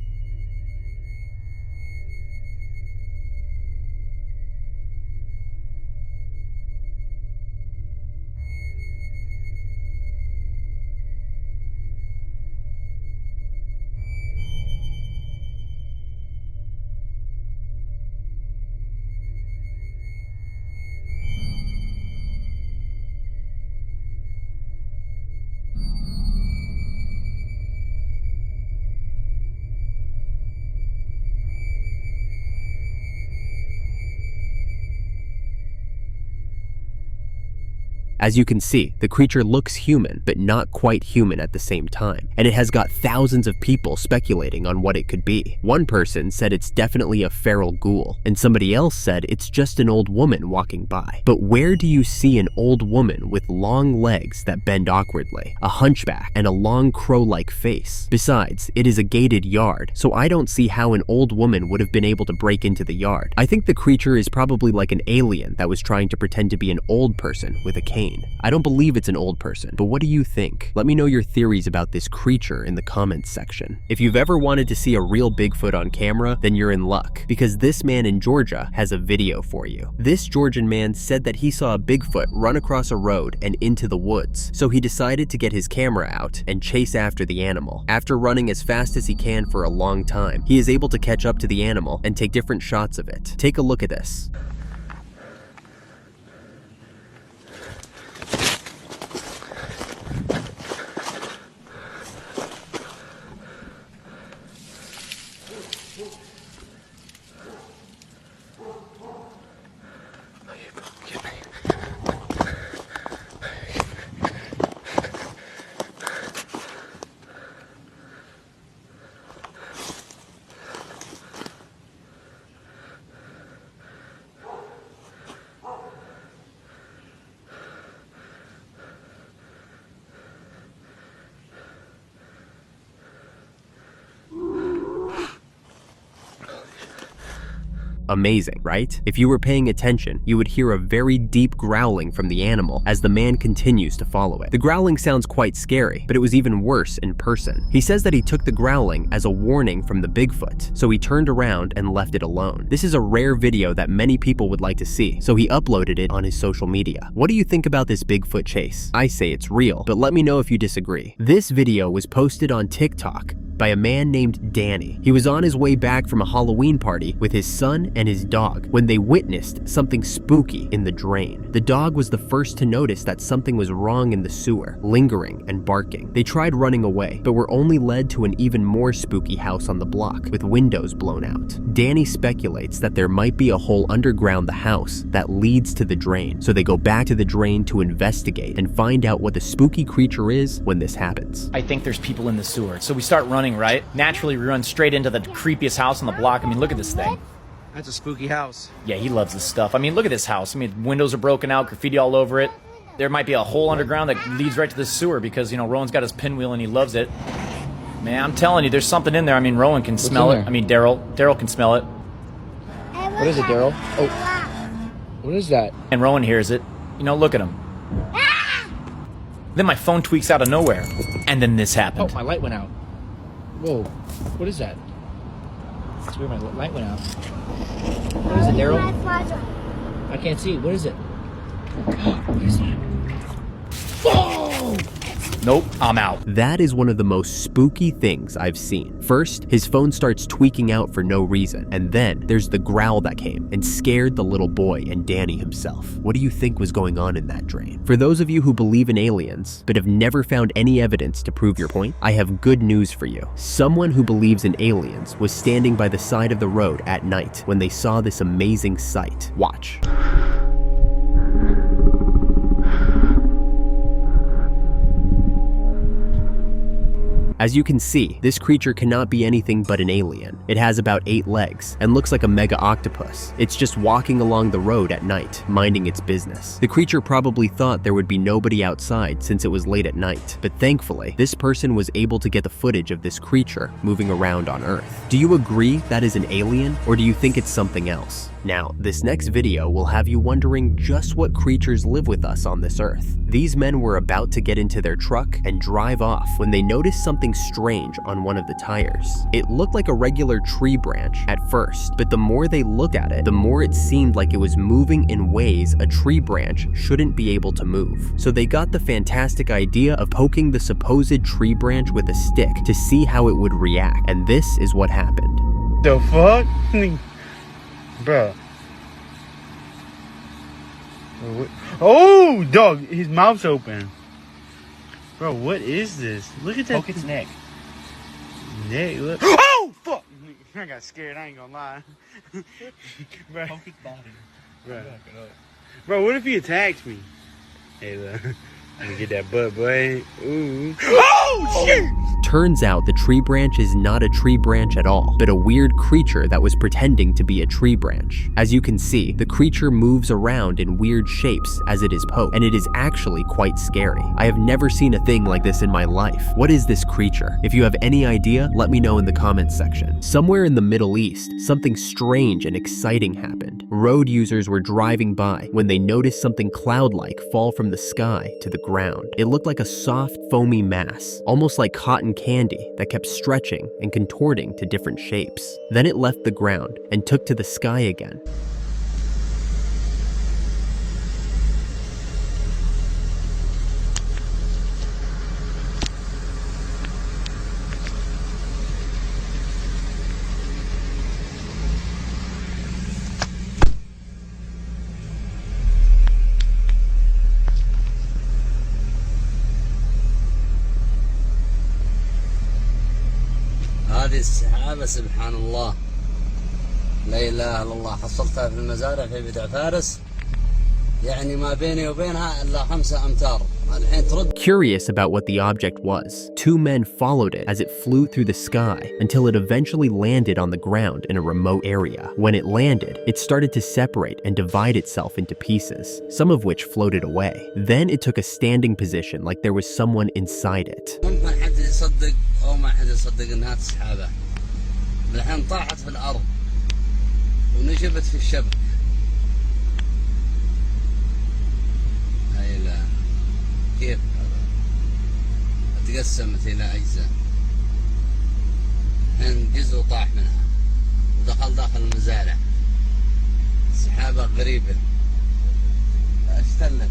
As you can see, the creature looks human, but not quite human at the same time, and it has got thousands of people speculating on what it could be. One person said it's definitely a feral ghoul, and somebody else said it's just an old woman walking by. But where do you see an old woman with long legs that bend awkwardly, a hunchback, and a long crow-like face? Besides, it is a gated yard, so I don't see how an old woman would have been able to break into the yard. I think the creature is probably like an alien that was trying to pretend to be an old person with a cane. I don't believe it's an old person, but what do you think? Let me know your theories about this creature in the comments section. If you've ever wanted to see a real Bigfoot on camera, then you're in luck, because this man in Georgia has a video for you. This Georgian man said that he saw a Bigfoot run across a road and into the woods, so he decided to get his camera out and chase after the animal. After running as fast as he can for a long time, he is able to catch up to the animal and take different shots of it. Take a look at this. Amazing, right? If you were paying attention, you would hear a very deep growling from the animal as the man continues to follow it. The growling sounds quite scary, but it was even worse in person. He says that he took the growling as a warning from the Bigfoot, so he turned around and left it alone. This is a rare video that many people would like to see, so he uploaded it on his social media. What do you think about this Bigfoot chase? I say it's real, but let me know if you disagree. This video was posted on TikTok by a man named Danny. He was on his way back from a Halloween party with his son and his dog when they witnessed something spooky in the drain. The dog was the first to notice that something was wrong in the sewer, lingering and barking. They tried running away, but were only led to an even more spooky house on the block with windows blown out. Danny speculates that there might be a hole underground the house that leads to the drain, so they go back to the drain to investigate and find out what the spooky creature is when this happens. I think there's people in the sewer, so we start running, right? Naturally, we run straight into the creepiest house on the block. I mean, look at this thing. That's a spooky house. Yeah, he loves this stuff. I mean, look at this house. I mean, windows are broken out, graffiti all over it. There might be a hole underground that leads right to the sewer because, you know, Rowan's got his pinwheel and he loves it. Man, I'm telling you, there's something in there. I mean, Rowan can smell it. I mean, Daryl can smell it. What is it, Daryl? Oh. What is that? And Rowan hears it. You know, look at him. Then my phone tweaks out of nowhere. And then this happened. Oh, my light went out. Whoa. What is that? That's weird, my light went out. What is it, Daryl? I can't see. What is it? What is that? Oh! Nope, I'm out. That is one of the most spooky things I've seen. First, his phone starts tweaking out for no reason, and then there's the growl that came and scared the little boy and Danny himself. What do you think was going on in that drain? For those of you who believe in aliens, but have never found any evidence to prove your point, I have good news for you. Someone who believes in aliens was standing by the side of the road at night when they saw this amazing sight. Watch. As you can see, this creature cannot be anything but an alien. It has about 8 legs and looks like a mega octopus. It's just walking along the road at night, minding its business. The creature probably thought there would be nobody outside since it was late at night, but thankfully, this person was able to get the footage of this creature moving around on Earth. Do you agree that is an alien, or do you think it's something else? Now, this next video will have you wondering just what creatures live with us on this Earth. These men were about to get into their truck and drive off when they noticed something strange on one of the tires. It looked like a regular tree branch at first, but the more they looked at it, the more it seemed like it was moving in ways a tree branch shouldn't be able to move. So they got the fantastic idea of poking the supposed tree branch with a stick to see how it would react, and this is what happened. The fuck? Bruh. Oh, dog, his mouth's open. Bro, what is this? Look at that. Poke its neck. Neck, look. Oh, fuck! I got scared, I ain't gonna lie. Bro. Poke its body. Bro, what if he attacks me? Hey, look. Let me get that butt, boy. Ooh. Oh, shit! Turns out the tree branch is not a tree branch at all, but a weird creature that was pretending to be a tree branch. As you can see, the creature moves around in weird shapes as it is poked, and it is actually quite scary. I have never seen a thing like this in my life. What is this creature? If you have any idea, let me know in the comments section. Somewhere in the Middle East, something strange and exciting happened. Road users were driving by when they noticed something cloud-like fall from the sky to the ground. It looked like a soft, foamy mass, almost like cotton candy that kept stretching and contorting to different shapes. Then it left the ground and took to the sky again. هذه السحابة سبحان الله لا إله إلا الله حصلتها في المزارع في بدع فارس يعني ما بيني وبينها إلا 5 أمتار. Curious about what the object was, 2 men followed it as it flew through the sky until it eventually landed on the ground in a remote area. When it landed, it started to separate and divide itself into pieces, some of which floated away. Then it took a standing position like there was someone inside it. ممكن حد يصدق أو ما حد يصدق إنها سحابة. الحين طاحت في الأرض ونشبت في الشبك. هاي لا كيف تقسمت إلى أجزاء. الحين جزء طاح منها ودخل داخل المزارع. سحابة غريبة اشتلت.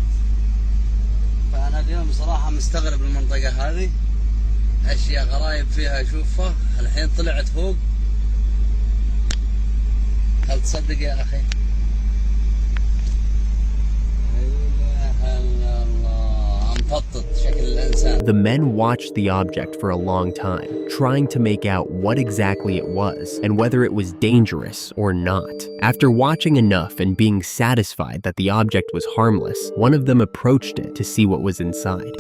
فأنا اليوم صراحة مستغرب المنطقة هذه، أشياء غرايب فيها أشوفها. الحين طلعت فوق، هل تصدق يا أخي؟ The men watched the object for a long time, trying to make out what exactly it was and whether it was dangerous or not. After watching enough and being satisfied that the object was harmless, one of them approached it to see what was inside.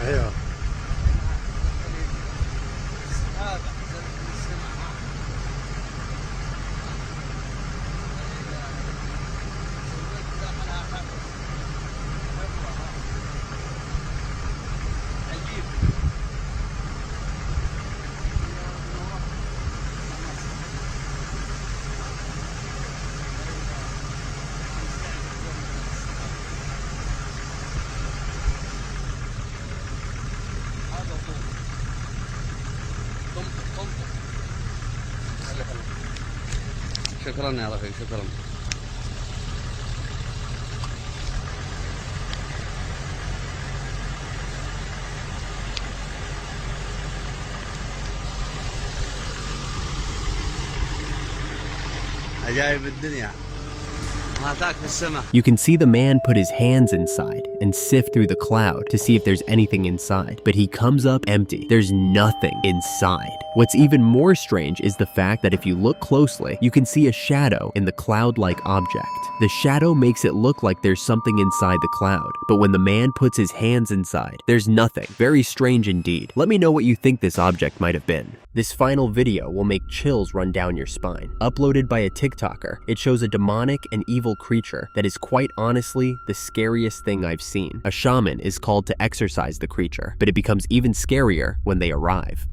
ايوه شكرا يا رفيق، شكرا. عجائب الدنيا ما تاكل السماء. You can see the man put his hands inside and sift through the cloud to see if there's anything inside, but he comes up empty. There's nothing inside. What's even more strange is the fact that if you look closely, you can see a shadow in the cloud-like object. The shadow makes it look like there's something inside the cloud, but when the man puts his hands inside, there's nothing. Very strange indeed. Let me know what you think this object might have been. This final video will make chills run down your spine. Uploaded by a TikToker, it shows a demonic and evil creature that is quite honestly the scariest thing I've seen. A shaman is called to exorcise the creature, but it becomes even scarier when they arrive.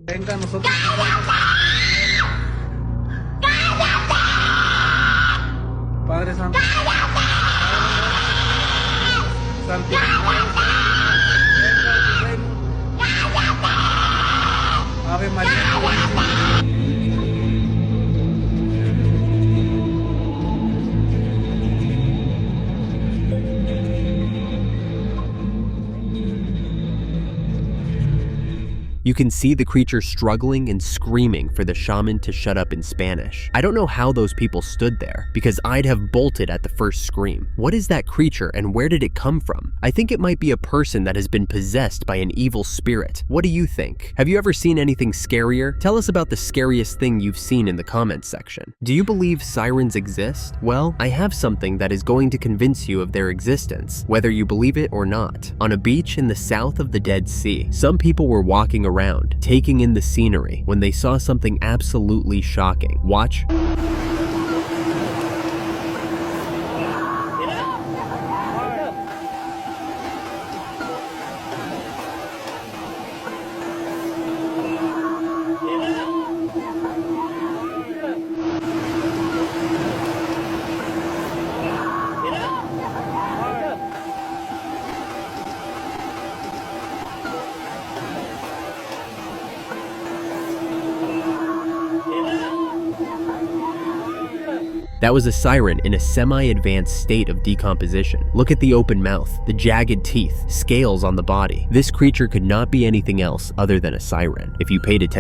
Venga, nosotros. Padre Santo. Ave María. You can see the creature struggling and screaming for the shaman to shut up in Spanish. I don't know how those people stood there, because I'd have bolted at the first scream. What is that creature and where did it come from? I think it might be a person that has been possessed by an evil spirit. What do you think? Have you ever seen anything scarier? Tell us about the scariest thing you've seen in the comments section. Do you believe sirens exist? Well, I have something that is going to convince you of their existence, whether you believe it or not. On a beach in the south of the Dead Sea, some people were walking around, taking in the scenery, when they saw something absolutely shocking. Watch. That was a siren in a semi-advanced state of decomposition. Look at the open mouth, the jagged teeth, scales on the body. This creature could not be anything else other than a siren. If you paid attention